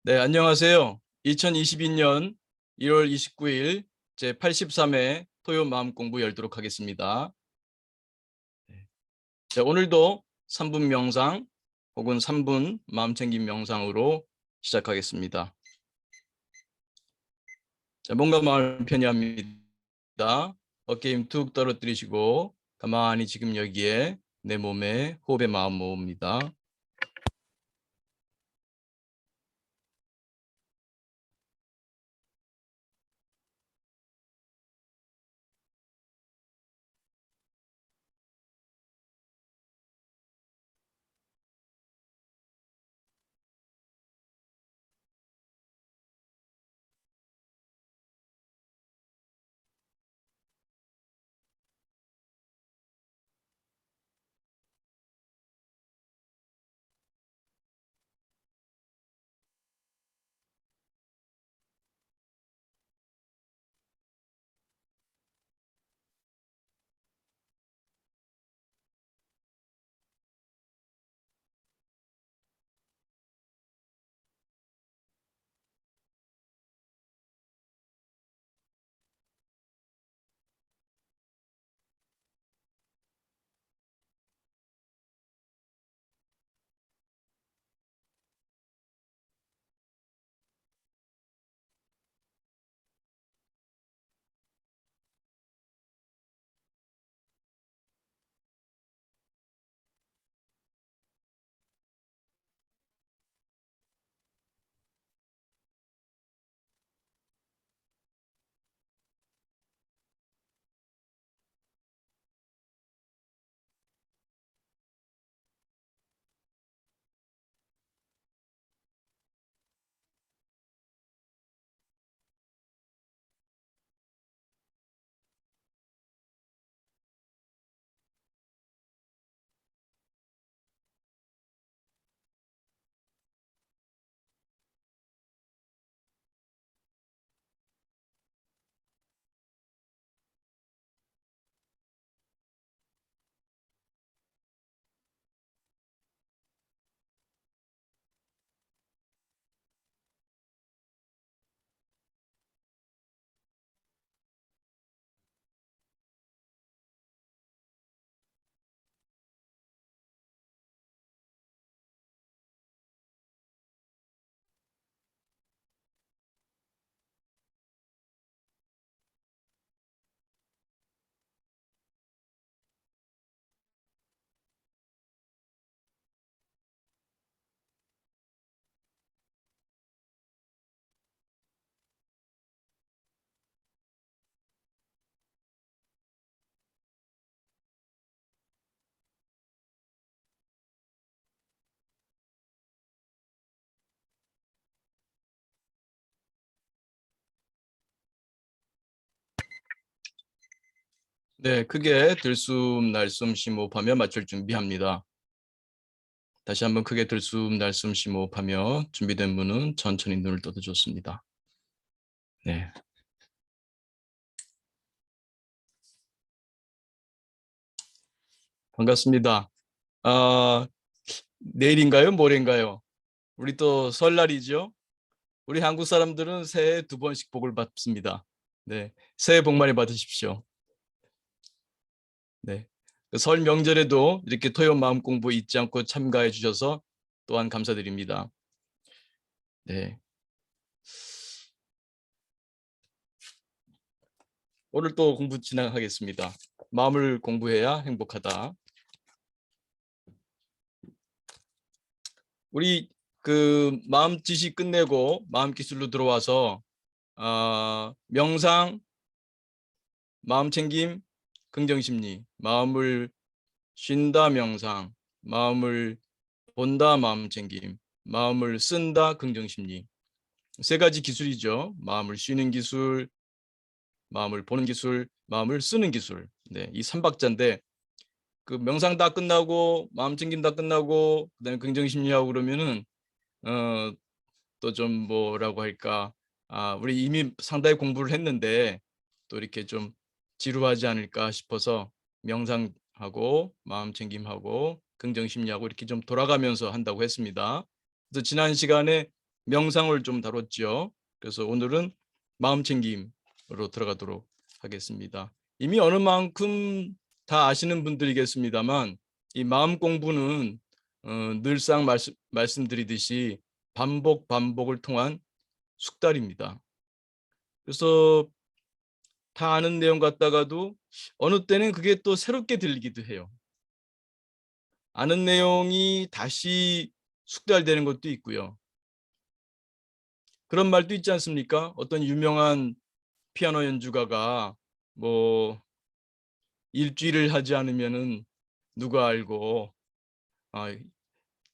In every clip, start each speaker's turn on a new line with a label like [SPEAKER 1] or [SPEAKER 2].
[SPEAKER 1] 네, 안녕하세요. 2022년 1월 29일 제83회 토요 마음 공부 열도록 하겠습니다. 네, 오늘도 3분 명상 혹은 3분 마음 챙김 명상으로 시작하겠습니다. 자, 몸과 마음을 편히 합니다. 어깨 힘 툭 떨어뜨리시고 가만히 지금 여기에 내 몸에 호흡의 마음 모읍니다. 네, 크게 들숨, 날숨, 심호흡하며 맞출 준비합니다. 다시 한번 크게 들숨, 날숨, 심호흡하며 준비된 분은 천천히 눈을 떠도 좋습니다. 네. 반갑습니다. 내일인가요? 모레인가요? 우리 또 설날이죠? 우리 한국 사람들은 새해 2번씩 복을 받습니다. 네. 새해 복 많이 받으십시오. 네. 설 명절에도 이렇게 토요 마음 공부 잊지 않고 참가해 주셔서 또한 감사드립니다. 네. 오늘 또 공부 진행하겠습니다. 마음을 공부해야 행복하다. 우리 그 마음 지식 끝내고 마음 기술로 들어와서 명상, 마음 챙김, 긍정심리, 마음을 쉰다 명상, 마음을 본다 마음 챙김, 마음을 쓴다 긍정심리. 세 가지 기술이죠. 마음을 쉬는 기술, 마음을 보는 기술, 마음을 쓰는 기술. 네, 이 3박자인데 그 명상 다 끝나고 마음 챙김 다 끝나고 그다음에 긍정심리하고 그러면은 또 좀 뭐라고 할까, 우리 이미 상당히 공부를 했는데 또 이렇게 좀 지루하지 않을까 싶어서 명상하고 마음 챙김하고 긍정심리하고 이렇게 좀 돌아가면서 한다고 했습니다. 그래서 지난 시간에 명상을 좀 다뤘죠. 그래서 오늘은 마음챙김으로 들어가도록 하겠습니다. 이미 어느 만큼 다 아시는 분들이겠습니다만 이 마음 공부는 늘상 말씀드리듯이 반복을 통한 숙달입니다. 그래서 다 아는 내용 같다가도 어느 때는 그게 또 새롭게 들리기도 해요. 아는 내용이 다시 숙달되는 것도 있고요. 그런 말도 있지 않습니까? 어떤 유명한 피아노 연주가가 뭐 일주일을 하지 않으면은 누가 알고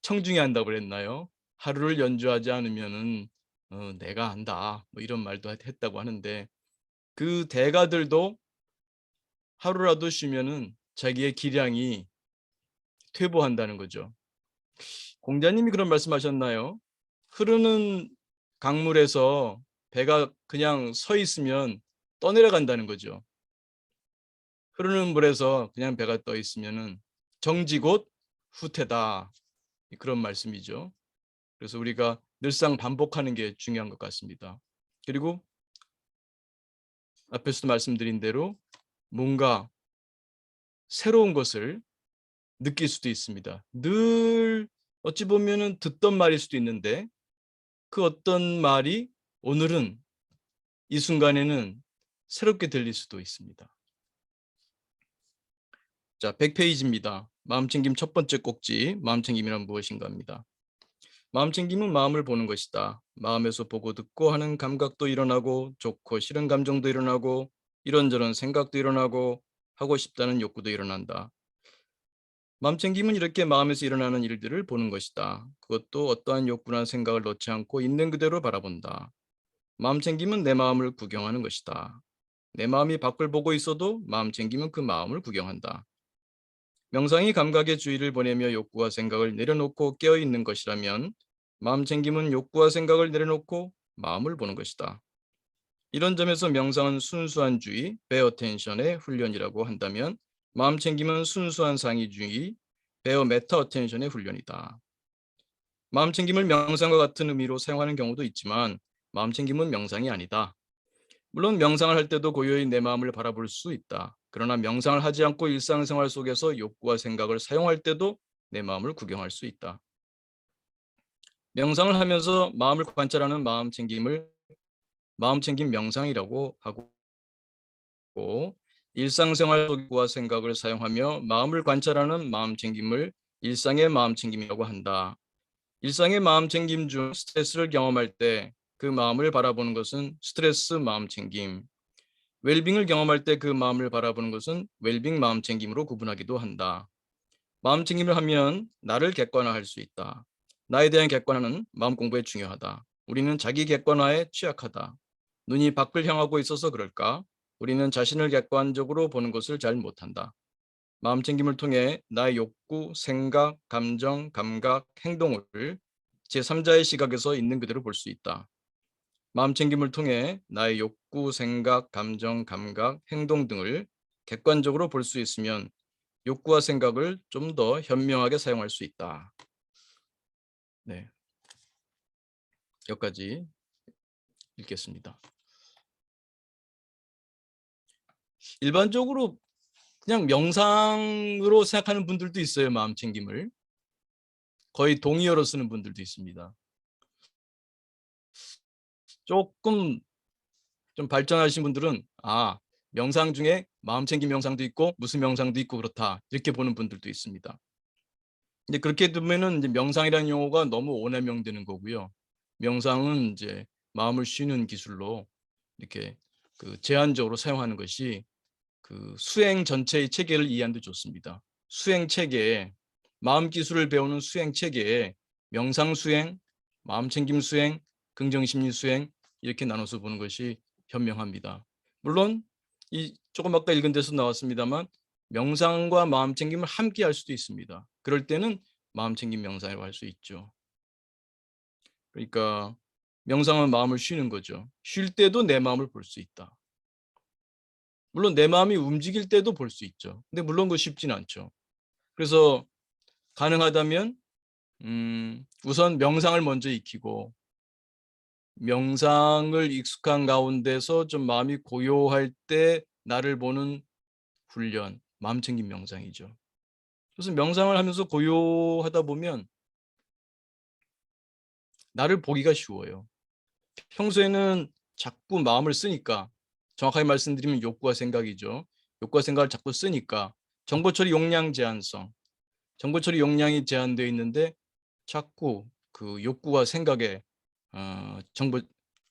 [SPEAKER 1] 청중이 한다고 그랬나요? 하루를 연주하지 않으면은 내가 한다. 뭐 이런 말도 했다고 하는데 그 대가들도 하루라도 쉬면은 자기의 기량이 퇴보한다는 거죠. 공자님이 그런 말씀하셨나요? 흐르는 강물에서 배가 그냥 서 있으면 떠내려간다는 거죠. 흐르는 물에서 그냥 배가 떠 있으면은 정지 곧 후퇴다. 그런 말씀이죠. 그래서 우리가 늘상 반복하는 게 중요한 것 같습니다. 그리고 앞에서도 말씀드린 대로 뭔가 새로운 것을 느낄 수도 있습니다. 늘 어찌 보면은 듣던 말일 수도 있는데 그 어떤 말이 오늘은 이 순간에는 새롭게 들릴 수도 있습니다. 자, 100페이지입니다. 마음챙김 첫 번째 꼭지, 마음챙김이란 무엇인가 합니다. 마음챙김은 마음을 보는 것이다. 마음에서 보고 듣고 하는 감각도 일어나고 좋고 싫은 감정도 일어나고 이런저런 생각도 일어나고 하고 싶다는 욕구도 일어난다. 마음챙김은 이렇게 마음에서 일어나는 일들을 보는 것이다. 그것도 어떠한 욕구나 생각을 넣지 않고 있는 그대로 바라본다. 마음챙김은 내 마음을 구경하는 것이다. 내 마음이 밖을 보고 있어도 마음챙김은 그 마음을 구경한다. 명상이 감각의 주의를 보내며 욕구와 생각을 내려놓고 깨어있는 것이라면 마음챙김은 욕구와 생각을 내려놓고 마음을 보는 것이다. 이런 점에서 명상은 순수한 주의, 베어 텐션의 훈련이라고 한다면 마음챙김은 순수한 상의주의, 베어 메타 어텐션의 훈련이다. 마음챙김을 명상과 같은 의미로 사용하는 경우도 있지만 마음챙김은 명상이 아니다. 물론 명상을 할 때도 고요히 내 마음을 바라볼 수 있다. 그러나 명상을 하지 않고 일상생활 속에서 욕구와 생각을 사용할 때도 내 마음을 구경할 수 있다. 명상을 하면서 마음을 관찰하는 마음챙김을 마음챙김 명상이라고 하고 일상생활 속과 생각을 사용하며 마음을 관찰하는 마음챙김을 일상의 마음챙김이라고 한다. 일상의 마음챙김 중 스트레스를 경험할 때 그 마음을 바라보는 것은 스트레스 마음챙김, 웰빙을 경험할 때 그 마음을 바라보는 것은 웰빙 마음챙김으로 구분하기도 한다. 마음챙김을 하면 나를 객관화할 수 있다. 나에 대한 객관화는 마음 공부에 중요하다. 우리는 자기 객관화에 취약하다. 눈이 밖을 향하고 있어서 그럴까? 우리는 자신을 객관적으로 보는 것을 잘 못한다. 마음챙김을 통해 나의 욕구, 생각, 감정, 감각, 행동을 제3자의 시각에서 있는 그대로 볼 수 있다. 마음챙김을 통해 나의 욕구, 생각, 감정, 감각, 행동 등을 객관적으로 볼 수 있으면 욕구와 생각을 좀 더 현명하게 사용할 수 있다. 네, 여기까지 읽겠습니다. 일반적으로 그냥 명상으로 생각하는 분들도 있어요. 마음챙김을. 거의 동의어로 쓰는 분들도 있습니다. 조금 좀 발전하신 분들은 명상 중에 마음챙김 명상도 있고 무슨 명상도 있고 그렇다 이렇게 보는 분들도 있습니다. 근데 그렇게 되면은 이제 명상이라는 용어가 너무 오남용되는 거고요. 명상은 이제 마음을 쉬는 기술로 이렇게 그 제한적으로 사용하는 것이 그 수행 전체의 체계를 이해하는 데 좋습니다. 수행 체계에 마음 기술을 배우는 수행 체계에 명상 수행, 마음챙김 수행, 긍정심리 수행 이렇게 나눠서 보는 것이 현명합니다. 물론 이 조금 아까 읽은 데서 나왔습니다만 명상과 마음챙김을 함께 할 수도 있습니다. 그럴 때는 마음챙김 명상이라고 할 수 있죠. 그러니까 명상은 마음을 쉬는 거죠. 쉴 때도 내 마음을 볼 수 있다. 물론 내 마음이 움직일 때도 볼 수 있죠. 근데 물론 그거 쉽지는 않죠. 그래서 가능하다면 우선 명상을 먼저 익히고 명상을 익숙한 가운데서 좀 마음이 고요할 때 나를 보는 훈련, 마음챙김 명상이죠. 그래서 명상을 하면서 고요하다 보면 나를 보기가 쉬워요. 평소에는 자꾸 마음을 쓰니까, 정확하게 말씀드리면 욕구와 생각이죠. 욕구와 생각을 자꾸 쓰니까 정보 처리 용량 제한성, 정보 처리 용량이 제한되어 있는데 자꾸 그 욕구와 생각에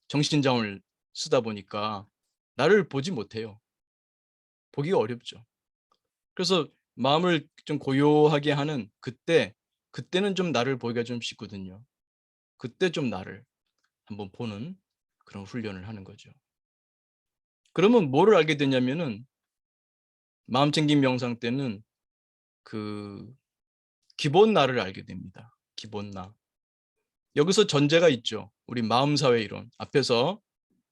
[SPEAKER 1] 정신장을 쓰다 보니까 나를 보지 못해요. 보기가 어렵죠. 그래서 마음을 좀 고요하게 하는 그때는 좀 나를 보기가 좀 쉽거든요. 그때 좀 나를 한번 보는 그런 훈련을 하는 거죠. 그러면 뭐를 알게 되냐면은 마음챙김 명상 때는 그 기본 나를 알게 됩니다. 기본 나. 여기서 전제가 있죠. 우리 마음사회 이론. 앞에서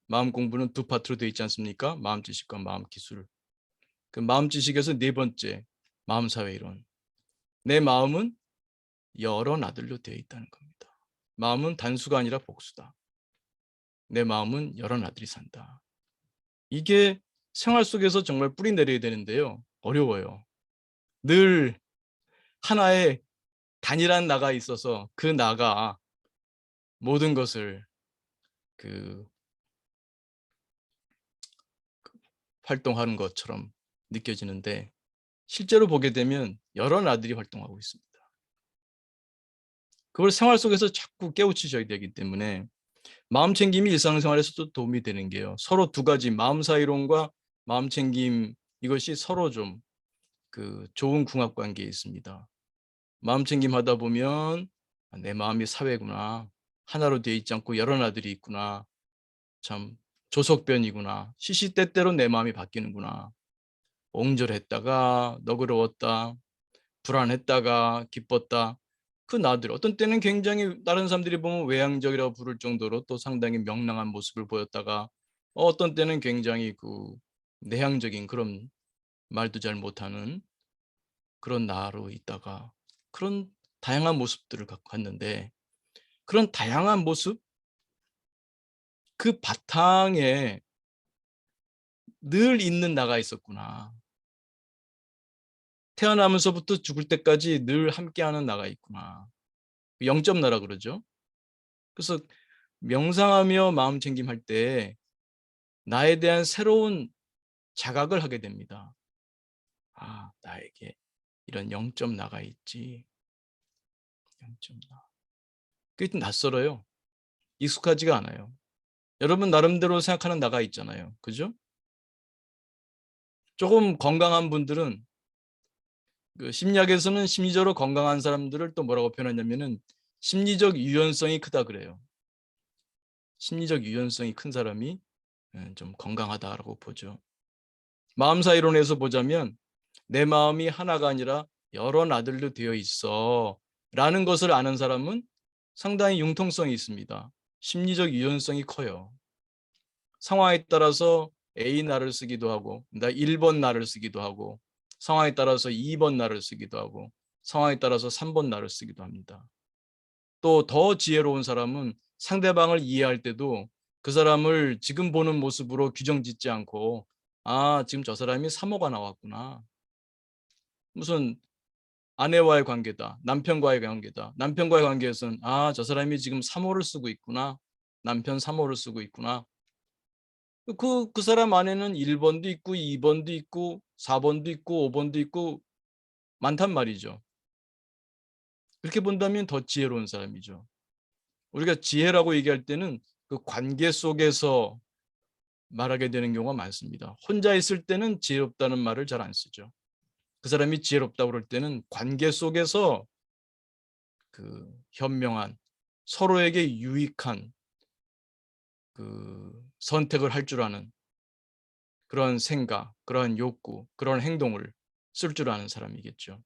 [SPEAKER 1] 마음 공부는 두 파트로 되어 있지 않습니까? 마음 지식과 마음 기술. 그 마음 지식에서 네 번째 마음사회 이론. 내 마음은 여러 나들로 되어 있다는 겁니다. 마음은 단수가 아니라 복수다. 내 마음은 여러 나들이 산다. 이게 생활 속에서 정말 뿌리 내려야 되는데요. 어려워요. 늘 하나의 단일한 나가 있어서 그 나가 모든 것을 그 활동하는 것처럼 느껴지는데 실제로 보게 되면 여러 나들이 활동하고 있습니다. 그걸 생활 속에서 자꾸 깨우치셔야 되기 때문에 마음챙김이 일상생활에서도 도움이 되는 게요. 서로 두 가지 마음사이론과 마음챙김 이것이 서로 좀 그 좋은 궁합관계에 있습니다. 마음챙김 하다 보면 내 마음이 사회구나. 하나로 되어 있지 않고 여러 나들이 있구나. 참 조석변이구나. 시시때때로 내 마음이 바뀌는구나. 옹졸했다가 너그러웠다. 불안했다가 기뻤다. 그 나들 어떤 때는 굉장히 다른 사람들이 보면 외향적이라고 부를 정도로 또 상당히 명랑한 모습을 보였다가 어떤 때는 굉장히 그 내향적인 그런 말도 잘 못하는 그런 나로 있다가 그런 다양한 모습들을 갖고 갔는데 그런 다양한 모습 그 바탕에 늘 있는 나가 있었구나. 태어나면서부터 죽을 때까지 늘 함께하는 나가 있구나. 영점 나라 그러죠. 그래서 명상하며 마음챙김할 때 나에 대한 새로운 자각을 하게 됩니다. 아, 나에게 이런 영점 나가 있지. 영점 나. 그게 좀 낯설어요. 익숙하지가 않아요. 여러분 나름대로 생각하는 나가 있잖아요. 그죠? 조금 건강한 분들은 그 심리학에서는 심리적으로 건강한 사람들을 또 뭐라고 표현하냐면은 심리적 유연성이 크다 그래요. 심리적 유연성이 큰 사람이 좀 건강하다라고 보죠. 마음사 이론에서 보자면 내 마음이 하나가 아니라 여러 나들로 되어 있어 라는 것을 아는 사람은 상당히 융통성이 있습니다. 심리적 유연성이 커요. 상황에 따라서 A 날을 쓰기도 하고 나 1번 날을 쓰기도 하고 상황에 따라서 2번 날을 쓰기도 하고 상황에 따라서 3번 날을 쓰기도 합니다. 또 더 지혜로운 사람은 상대방을 이해할 때도 그 사람을 지금 보는 모습으로 규정짓지 않고 아, 지금 저 사람이 3호가 나왔구나. 무슨 아내와의 관계다. 남편과의 관계다. 남편과의 관계에서는 아, 저 사람이 지금 3호를 쓰고 있구나. 남편 3호를 쓰고 있구나. 그 사람 안에는 1번도 있고 2번도 있고 4번도 있고 5번도 있고 많단 말이죠. 그렇게 본다면 더 지혜로운 사람이죠. 우리가 지혜라고 얘기할 때는 그 관계 속에서 말하게 되는 경우가 많습니다. 혼자 있을 때는 지혜롭다는 말을 잘 안 쓰죠. 그 사람이 지혜롭다고 그럴 때는 관계 속에서 그 현명한 서로에게 유익한 그 선택을 할 줄 아는 그런 생각, 그런 욕구, 그런 행동을 쓸 줄 아는 사람이겠죠.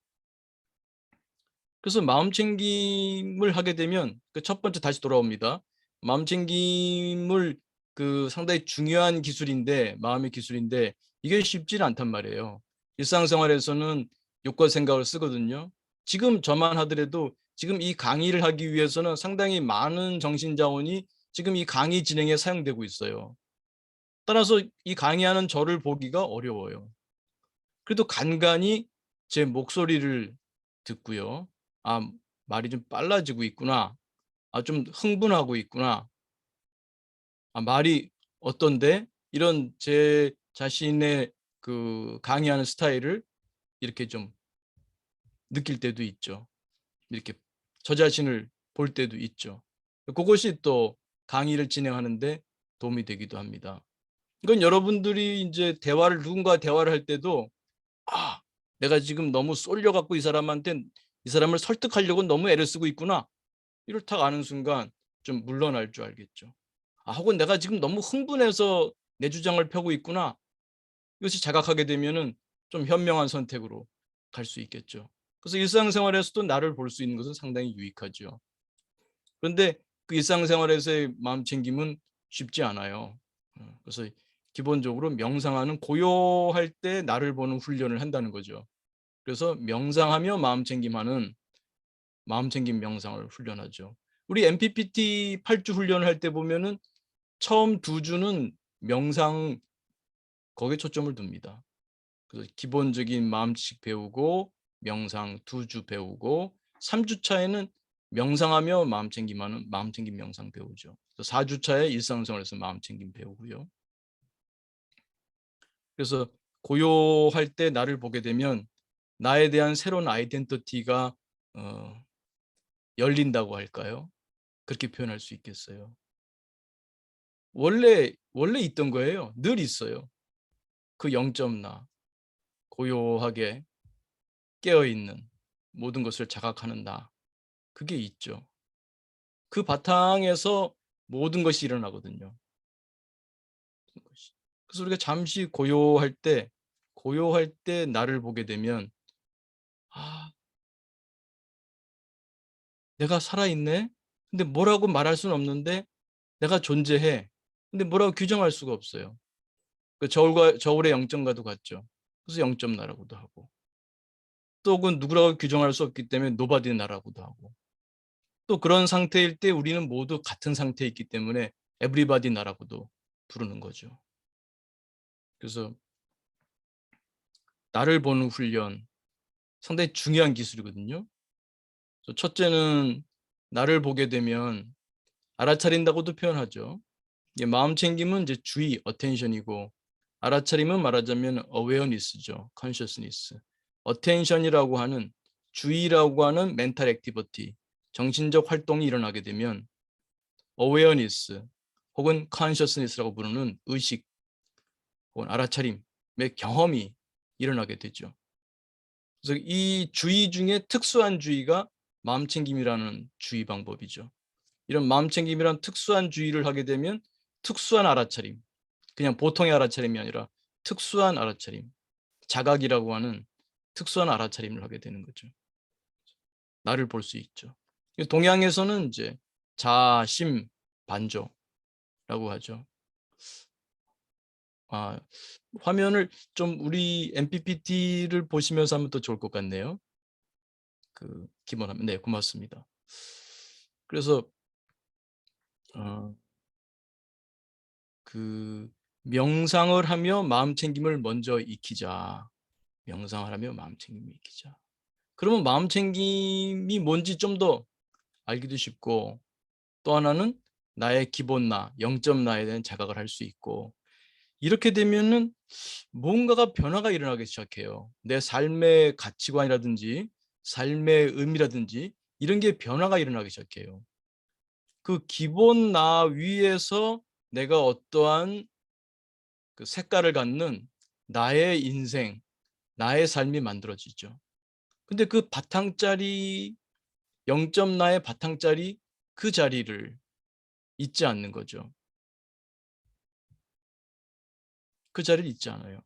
[SPEAKER 1] 그래서 마음챙김을 하게 되면 그 첫 번째 다시 돌아옵니다. 마음챙김을 그 상당히 중요한 기술인데 마음의 기술인데 이게 쉽지는 않단 말이에요. 일상생활에서는 욕과 생각을 쓰거든요. 지금 저만 하더라도 지금 이 강의를 하기 위해서는 상당히 많은 정신자원이 지금 이 강의 진행에 사용되고 있어요. 따라서 이 강의하는 저를 보기가 어려워요. 그래도 간간히 제 목소리를 듣고요. 아, 말이 좀 빨라지고 있구나. 아, 좀 흥분하고 있구나. 아, 말이 어떤데? 이런 제 자신의 그 강의하는 스타일을 이렇게 좀 느낄 때도 있죠. 이렇게 저 자신을 볼 때도 있죠. 그것이 또 강의를 진행하는데 도움이 되기도 합니다. 이건 여러분들이 이제 누군가 대화를 할 때도 아, 내가 지금 너무 쏠려갖고 이 사람을 설득하려고 너무 애를 쓰고 있구나. 이렇다 아는 순간 좀 물러날 줄 알겠죠. 아, 혹은 내가 지금 너무 흥분해서 내 주장을 펴고 있구나. 이것이 자각하게 되면은 좀 현명한 선택으로 갈 수 있겠죠. 그래서 일상생활에서도 나를 볼 수 있는 것은 상당히 유익하죠. 그런데 그 일상생활에서의 마음 챙김은 쉽지 않아요. 그래서 기본적으로 명상하는 고요할 때 나를 보는 훈련을 한다는 거죠. 그래서 명상하며 마음챙김하는 마음챙김 명상을 훈련하죠. 우리 MPPT 8주 훈련을 할 때 보면은 처음 2주는 명상 거기에 초점을 둡니다. 그래서 기본적인 마음식 배우고 명상 2주 배우고 3주 차에는 명상하며 마음챙김하는 마음챙김 명상 배우죠. 4주 차에 일상생활에서 마음챙김 배우고요. 그래서 고요할 때 나를 보게 되면 나에 대한 새로운 아이덴티티가 열린다고 할까요? 그렇게 표현할 수 있겠어요. 원래 있던 거예요. 늘 있어요. 그 영점 나, 고요하게 깨어있는 모든 것을 자각하는 나, 그게 있죠. 그 바탕에서 모든 것이 일어나거든요. 그래서 우리가 잠시 고요할 때 나를 보게 되면 아, 내가 살아있네? 근데 뭐라고 말할 수는 없는데 내가 존재해. 근데 뭐라고 규정할 수가 없어요. 그 저울의 0점과도 같죠. 그래서 0점 나라고도 하고. 또 그건 누구라고 규정할 수 없기 때문에 노바디 나라고도 하고. 또 그런 상태일 때 우리는 모두 같은 상태에 있기 때문에 에브리바디 나라고도 부르는 거죠. 그래서 나를 보는 훈련 상당히 중요한 기술이거든요. 그래서 첫째는 나를 보게 되면 알아차린다고도 표현하죠. 마음 챙김은 이제 주의, attention이고 알아차림은 말하자면 awareness죠, consciousness. attention이라고 하는 주의라고 하는 mental activity, 정신적 활동이 일어나게 되면 awareness 혹은 consciousness라고 부르는 의식 혹은 알아차림의 경험이 일어나게 되죠. 그래서 이 주의 중에 특수한 주의가 마음챙김이라는 주의 방법이죠. 이런 마음챙김이란 특수한 주의를 하게 되면 특수한 알아차림, 그냥 보통의 알아차림이 아니라 특수한 알아차림, 자각이라고 하는 특수한 알아차림을 하게 되는 거죠. 나를 볼 수 있죠. 동양에서는 이제 자심 반조라고 하죠. 아, 화면을 좀 우리 MPPT를 보시면서 하면 더 좋을 것 같네요. 그 기본 화면. 네, 고맙습니다. 그래서 그 명상을 하며 마음 챙김을 먼저 익히자. 명상을 하며 마음 챙김을 익히자. 그러면 마음 챙김이 뭔지 좀 더 알기도 쉽고 또 하나는 나의 기본 나, 영점 나에 대한 자각을 할 수 있고 이렇게 되면은 뭔가가 변화가 일어나기 시작해요. 내 삶의 가치관이라든지 삶의 의미라든지 이런 게 변화가 일어나기 시작해요. 그 기본 나 위에서 내가 어떠한 그 색깔을 갖는 나의 인생, 나의 삶이 만들어지죠. 근데 그 바탕짜리 0점 나의 바탕짜리 그 자리를 잊지 않는 거죠. 그 자리를 잊지 않아요.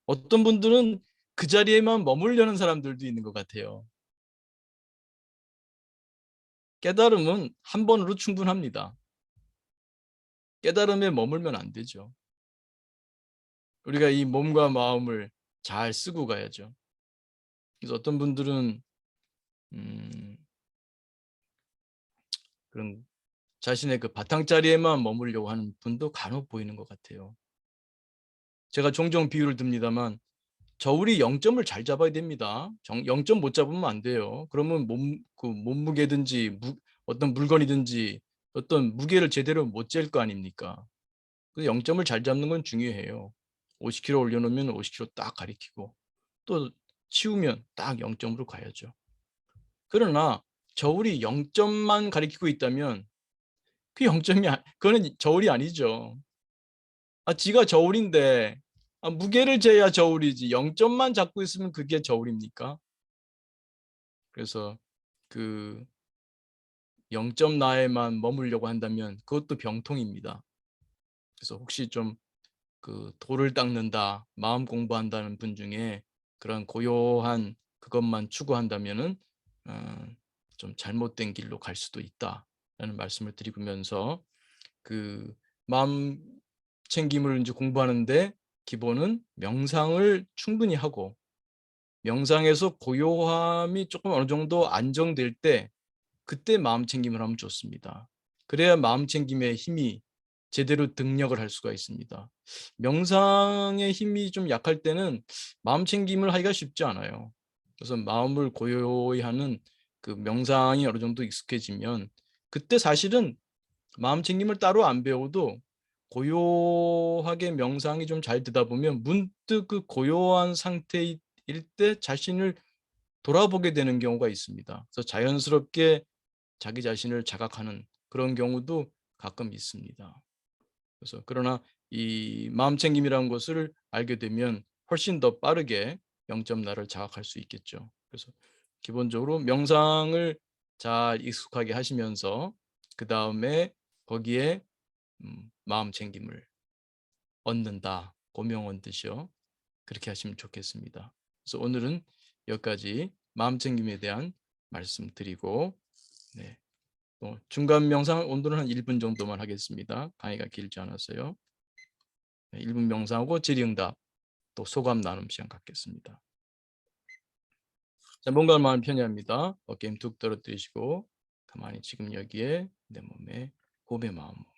[SPEAKER 1] 어떤 분들은 그 자리에만 머물려는 사람들도 있는 것 같아요. 깨달음은 한 번으로 충분합니다. 깨달음에 머물면 안 되죠. 우리가 이 몸과 마음을 잘 쓰고 가야죠. 그래서 어떤 분들은 그런 자신의 그 바탕자리에만 머무르려고 하는 분도 간혹 보이는 것 같아요. 제가 종종 비유를 듭니다만 저울이 0점을 잘 잡아야 됩니다. 0점 못 잡으면 안 돼요. 그러면 몸무게든지 어떤 물건이든지 어떤 무게를 제대로 못 잴 거 아닙니까? 그 0점을 잘 잡는 건 중요해요. 50kg 올려놓으면 50kg 딱 가리키고 또 치우면 딱 0점으로 가야죠. 그러나 저울이 0점만 가리키고 있다면 그 0점이 그거는 저울이 아니죠. 지가 저울인데 무게를 재야 저울이지 0점만 잡고 있으면 그게 저울입니까? 그래서 그 0점 나에만 머물려고 한다면 그것도 병통입니다. 그래서 혹시 좀 그 돌을 닦는다, 마음 공부한다는 분 중에 그런 고요한 그것만 추구한다면은 좀 잘못된 길로 갈 수도 있다라는 말씀을 드리면서 그 마음 챙김을 이제 공부하는데 기본은 명상을 충분히 하고 명상에서 고요함이 조금 어느 정도 안정될 때 그때 마음 챙김을 하면 좋습니다. 그래야 마음 챙김의 힘이 제대로 등력을 할 수가 있습니다. 명상의 힘이 좀 약할 때는 마음 챙김을 하기가 쉽지 않아요. 그래서 마음을 고요히 하는 그 명상이 어느 정도 익숙해지면 그때 사실은 마음 챙김을 따로 안 배워도 고요하게 명상이 좀 잘 되다 보면 문득 그 고요한 상태일 때 자신을 돌아보게 되는 경우가 있습니다. 그래서 자연스럽게 자기 자신을 자각하는 그런 경우도 가끔 있습니다. 그래서 그러나 이 마음챙김이라는 것을 알게 되면 훨씬 더 빠르게 0점 나를 자각할 수 있겠죠. 그래서 기본적으로 명상을 잘 익숙하게 하시면서 그 다음에 거기에 마음챙김을 얻는다. 고명 얻듯이요. 그렇게 하시면 좋겠습니다. 그래서 오늘은 여기까지 마음챙김에 대한 말씀 드리고 네. 중간 명상 온도는 한 1분 정도만 하겠습니다. 강의가 길지 않았어요. 1분 명상하고 질의응답 또 소감 나눔 시간 갖겠습니다. 자, 뭔가 마음 편히합니다. 어깨 힘 툭 떨어뜨리시고 가만히 지금 여기에 내 몸에 호흡의 마음 옵니다.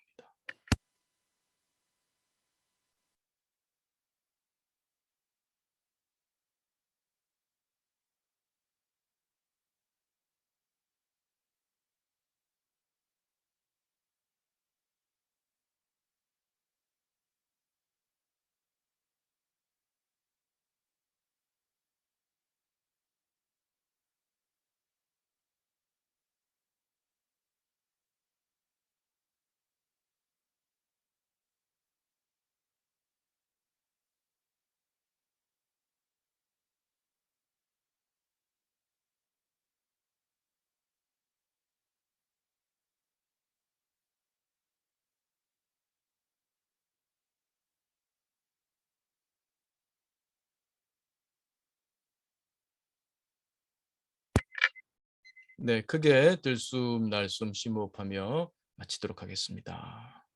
[SPEAKER 1] 네, 크게 들숨 날숨 심호흡하며 마치도록 하겠습니다.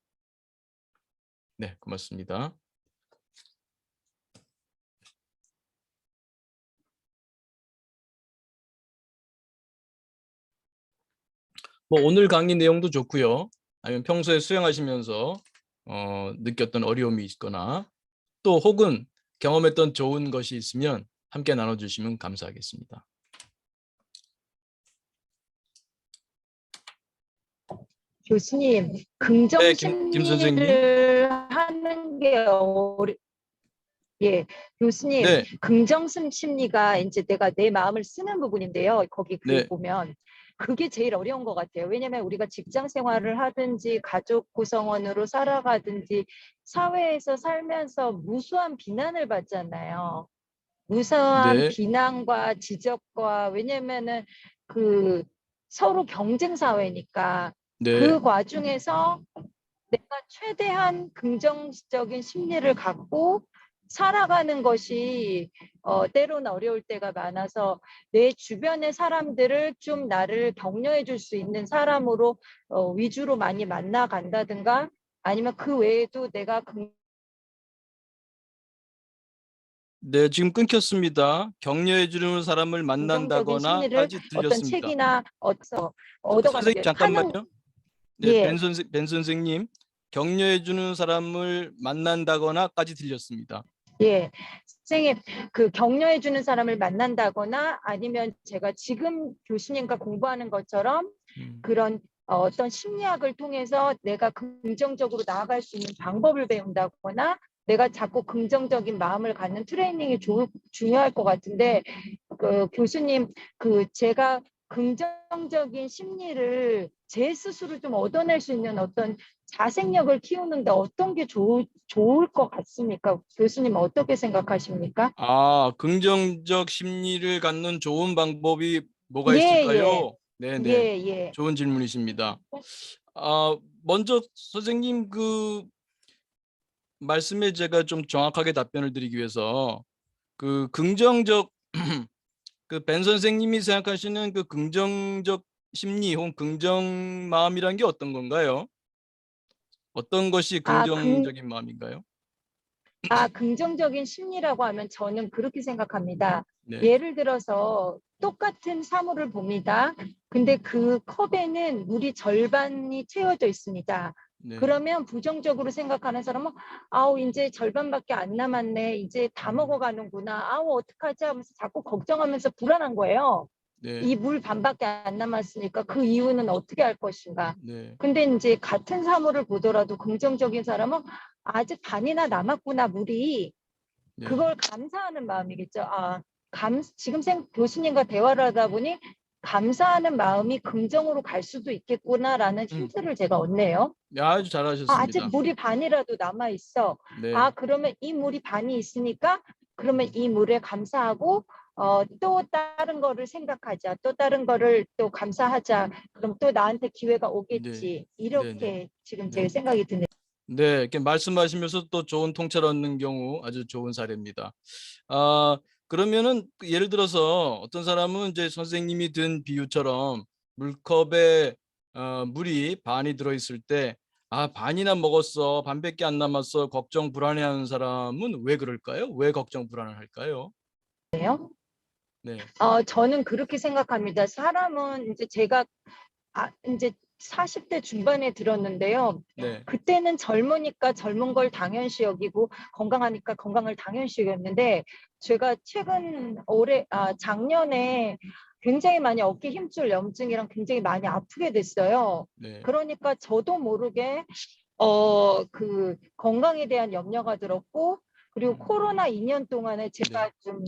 [SPEAKER 1] 네, 고맙습니다. 오늘 강의 내용도 좋고요. 아니면 평소에 수행하시면서 느꼈던 어려움이 있거나 또 혹은 경험했던 좋은 것이 있으면 함께 나눠주시면 감사하겠습니다.
[SPEAKER 2] 교수님, 긍정
[SPEAKER 1] 네, 김 선생님.
[SPEAKER 2] 심리를 하는 게 예, 교수님,
[SPEAKER 1] 네,
[SPEAKER 2] 긍정 심리가 이제 내가 내 마음을 쓰는 부분인데요. 거기 글
[SPEAKER 1] 네,
[SPEAKER 2] 보면 그게 제일 어려운 것 같아요. 왜냐하면 우리가 직장 생활을 하든지 가족 구성원으로 살아가든지 사회에서 살면서 무수한 비난을 받잖아요. 무수한
[SPEAKER 1] 네,
[SPEAKER 2] 비난과 지적과 왜냐면은 그 서로 경쟁 사회니까
[SPEAKER 1] 네.
[SPEAKER 2] 그 과정에서 내가 최대한 긍정적인 심리를 갖고 살아가는 것이 때로는 어려울 때가 많아서 내 주변의 사람들을 좀 나를 격려해 줄 수 있는 사람으로 위주로 많이 만나 간다든가 아니면 그 외에도 내가
[SPEAKER 1] 네, 지금 끊겼습니다. 격려해 주는 사람을
[SPEAKER 2] 긍정적인 심리를
[SPEAKER 1] 만난다거나까지
[SPEAKER 2] 어떤
[SPEAKER 1] 들렸습니다.
[SPEAKER 2] 책이나 얻어가는
[SPEAKER 1] 선생님
[SPEAKER 2] 게 하는
[SPEAKER 1] 잠깐만요. 네,
[SPEAKER 2] 예.
[SPEAKER 1] 벤 선생님, 격려해 주는 사람을 만난다거나까지 들렸습니다.
[SPEAKER 2] 예. 선생님, 그 격려해 주는 사람을 만난다거나 아니면 제가 지금 교수님과 공부하는 것처럼
[SPEAKER 1] 음,
[SPEAKER 2] 그런 어떤 심리학을 통해서 내가 긍정적으로 나아갈 수 있는 방법을 배운다거나 내가 자꾸 긍정적인 마음을 갖는 트레이닝이 중요할 것 같은데 그 교수님 그 제가 긍정적인 심리를 제 스스로 좀 얻어낼 수 있는 어떤 자생력을 키우는데 어떤 게 좋을 것 같습니까? 교수님 어떻게 생각하십니까?
[SPEAKER 1] 긍정적 심리를 갖는 좋은 방법이 뭐가
[SPEAKER 2] 예, 예,
[SPEAKER 1] 있을까요? 네,
[SPEAKER 2] 예,
[SPEAKER 1] 네.
[SPEAKER 2] 예.
[SPEAKER 1] 좋은 질문이십니다. 먼저 선생님 그 말씀에 제가 좀 정확하게 답변을 드리기 위해서 그 긍정적 그 벤 선생님이 생각하시는 그 긍정적 심리 혹은 긍정 마음이란 게 어떤 건가요? 어떤 것이
[SPEAKER 2] 아, 긍,
[SPEAKER 1] 긍정적인 마음인가요?
[SPEAKER 2] 긍정적인 심리라고 하면 저는 그렇게 생각합니다.
[SPEAKER 1] 네,
[SPEAKER 2] 예를 들어서 똑같은 사물을 봅니다. 근데 그 컵에는 물이 절반이 채워져 있습니다.
[SPEAKER 1] 네,
[SPEAKER 2] 그러면 부정적으로 생각하는 사람은 아우 이제 절반밖에 안 남았네. 이제 다 먹어가는구나. 아우 어떡하지 하면서 자꾸 걱정하면서 불안한 거예요.
[SPEAKER 1] 네,
[SPEAKER 2] 이 물 반밖에 안 남았으니까 그 이유는 어떻게 할 것인가.
[SPEAKER 1] 네,
[SPEAKER 2] 근데 이제 같은 사물을 보더라도 긍정적인 사람은 아직 반이나 남았구나 물이
[SPEAKER 1] 네.
[SPEAKER 2] 그걸 감사하는 마음이겠죠. 지금 교수님과 대화를 하다 보니 감사하는 마음이 긍정으로 갈 수도 있겠구나라는
[SPEAKER 1] 음,
[SPEAKER 2] 힌트를 제가 얻네요.
[SPEAKER 1] 네, 아주
[SPEAKER 2] 아직
[SPEAKER 1] 잘하셨습니다.
[SPEAKER 2] 물이 반이라도 남아 있어.
[SPEAKER 1] 네,
[SPEAKER 2] 그러면 이 물이 반이 있으니까 그러면 이 물에 감사하고 또 다른 거를 생각하자. 또 다른 거를 또 감사하자. 그럼 또 나한테 기회가
[SPEAKER 1] 네,
[SPEAKER 2] 오겠지.
[SPEAKER 1] 네, 네,
[SPEAKER 2] 이렇게 지금 제
[SPEAKER 1] 네.
[SPEAKER 2] 생각이 드네요.
[SPEAKER 1] 네, 이렇게 말씀하시면서 또 좋은 통찰 얻는 경우 아주 좋은 사례입니다. 아, 그러면은 예를 들어서 어떤 사람은 이제 선생님이 든 비유처럼 물컵에 물이 반이 들어있을 때 반이나 먹었어, 반밖에 안 남았어, 걱정 불안해하는 사람은 왜 그럴까요? 왜 걱정 불안을 할까요? 네,
[SPEAKER 2] 저는 그렇게 생각합니다. 사람은 이제 제가 이제 40대 중반에 들었는데요.
[SPEAKER 1] 네,
[SPEAKER 2] 그때는 젊으니까 젊은 걸 당연시 여기고 건강하니까 건강을 당연시 여겼는데 제가 작년에 굉장히 많이 어깨 힘줄 염증이랑 굉장히 많이 아프게 됐어요.
[SPEAKER 1] 네,
[SPEAKER 2] 그러니까 저도 모르게 그 건강에 대한 염려가 들었고 그리고 코로나 2년 동안에
[SPEAKER 1] 네,
[SPEAKER 2] 제가 좀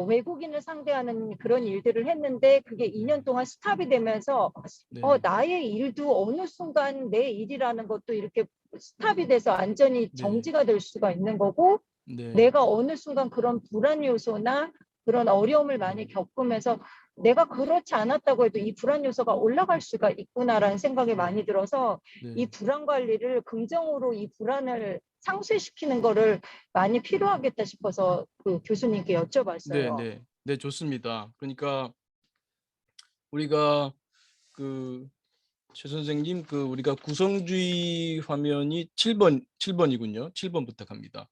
[SPEAKER 2] 외국인을 상대하는 그런 일들을 했는데 그게 2년 동안 스탑이 되면서
[SPEAKER 1] 네,
[SPEAKER 2] 나의 일도 어느 순간 내 일이라는 것도 이렇게 스탑이 돼서 완전히
[SPEAKER 1] 네,
[SPEAKER 2] 정지가 될 수가 있는 거고
[SPEAKER 1] 네,
[SPEAKER 2] 내가 어느 순간 그런 불안 요소나 그런 어려움을 많이 겪으면서 내가 그렇지 않았다고 해도 이 불안 요소가 올라갈 수가 있구나라는 생각이 많이 들어서 이
[SPEAKER 1] 네,
[SPEAKER 2] 불안 관리를 긍정으로 이 불안을 상쇄시키는 거를 많이 필요하겠다 싶어서 그 교수님께
[SPEAKER 1] 네,
[SPEAKER 2] 여쭤봤어요.
[SPEAKER 1] 네, 네, 좋습니다. 그러니까 우리가 그 최 선생님 그 우리가 구성주의 화면이 7번이군요. 7번 부탁합니다.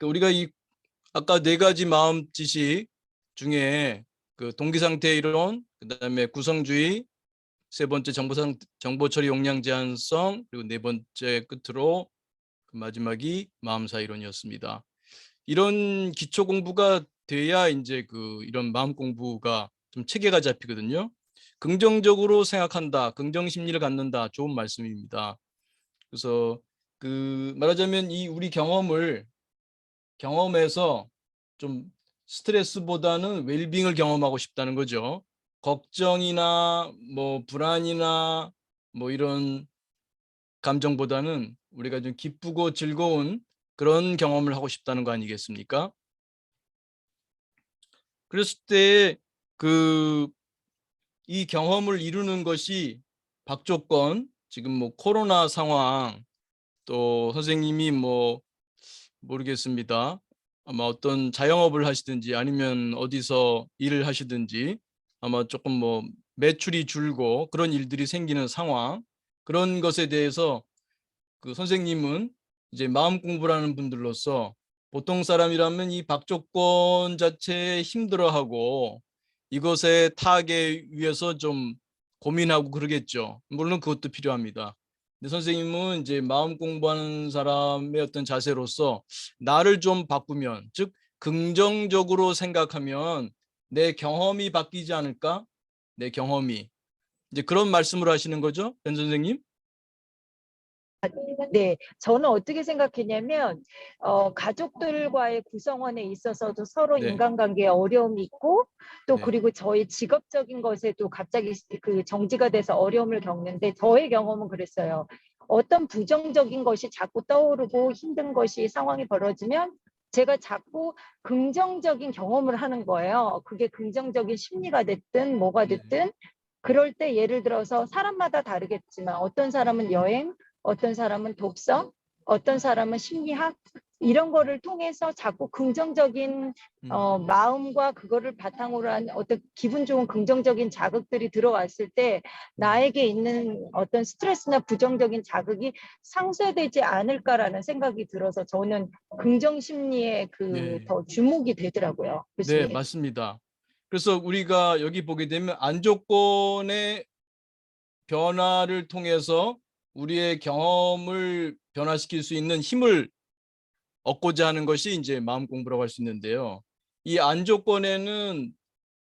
[SPEAKER 1] 우리가 이 아까 네 가지 마음 지식 중에 그 동기상태 이론, 그다음에 구성주의, 세 번째 정보 처리 용량 제한성, 그리고 네 번째 끝으로 그 마지막이 마음사 이론이었습니다. 이런 기초 공부가 돼야 이제 그 이런 마음 공부가 좀 체계가 잡히거든요. 긍정적으로 생각한다, 긍정 심리를 갖는다, 좋은 말씀입니다. 그래서 그 말하자면 이 우리 경험해서 좀 스트레스보다는 웰빙을 경험하고 싶다는 거죠. 걱정이나 뭐 불안이나 뭐 이런 감정보다는 우리가 좀 기쁘고 즐거운 그런 경험을 하고 싶다는 거 아니겠습니까? 그랬을 때 그 이 경험을 이루는 것이 박조건, 지금 뭐 코로나 상황, 또 선생님이 뭐 모르겠습니다. 아마 어떤 자영업을 하시든지 아니면 어디서 일을 하시든지 아마 조금 뭐 매출이 줄고 그런 일들이 생기는 상황, 그런 것에 대해서 그 선생님은 이제 마음 공부라는 분들로서 보통 사람이라면 이 박조건 자체에 힘들어하고 이것의 타악에 위해서 좀 고민하고 그러겠죠. 물론 그것도 필요합니다. 근데 선생님은 이제 마음 공부하는 사람의 어떤 자세로서 나를 좀 바꾸면, 즉 긍정적으로 생각하면 내 경험이 바뀌지 않을까? 내 경험이. 이제 그런 말씀을 하시는 거죠, 변 선생님?
[SPEAKER 2] 네, 저는 어떻게 생각했냐면 가족들과의 구성원에 있어서도 서로
[SPEAKER 1] 네,
[SPEAKER 2] 인간관계에 어려움이 있고 또
[SPEAKER 1] 네,
[SPEAKER 2] 그리고 저희 직업적인 것에도 갑자기 그 정지가 돼서 어려움을 겪는데 저의 경험은 그랬어요. 어떤 부정적인 것이 자꾸 떠오르고 힘든 것이 상황이 벌어지면 제가 자꾸 긍정적인 경험을 하는 거예요. 그게 긍정적인 심리가 됐든 뭐가
[SPEAKER 1] 네,
[SPEAKER 2] 됐든 그럴 때 예를 들어서 사람마다 다르겠지만 어떤 사람은 여행, 어떤 사람은 독서, 어떤 사람은 심리학 이런 거를 통해서 자꾸 긍정적인 마음과 그거를 바탕으로 한 어떤 기분 좋은 긍정적인 자극들이 들어왔을 때 나에게 있는 어떤 스트레스나 부정적인 자극이 상쇄되지 않을까라는 생각이 들어서 저는 긍정 심리에 그
[SPEAKER 1] 네,
[SPEAKER 2] 더 주목이 되더라고요,
[SPEAKER 1] 네,
[SPEAKER 2] 교수님.
[SPEAKER 1] 맞습니다. 그래서 우리가 여기 보게 되면 안 조건의 변화를 통해서 우리의 경험을 변화시킬 수 있는 힘을 얻고자 하는 것이 이제 마음 공부라고 할 수 있는데요. 이 안 조건에는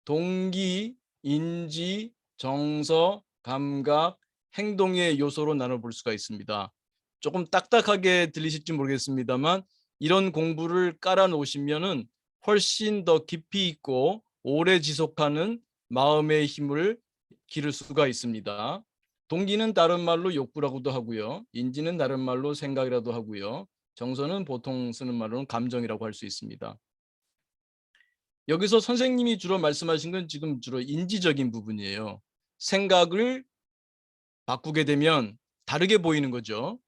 [SPEAKER 1] 동기, 인지, 정서, 감각, 행동의 요소로 나눠볼 수가 있습니다. 조금 딱딱하게 들리실지 모르겠습니다만 이런 공부를 깔아 놓으시면은 훨씬 더 깊이 있고 오래 지속하는 마음의 힘을 기를 수가 있습니다. 동기는 다른 말로 욕구라고도 하고요. 인지는 다른 말로 생각이라도 하고요. 정서는 보통 쓰는 말로는 감정이라고 할 수 있습니다. 여기서 선생님이 주로 말씀하신 건 지금 주로 인지적인 부분이에요. 생각을 바꾸게 되면 다르게 보이는 거죠.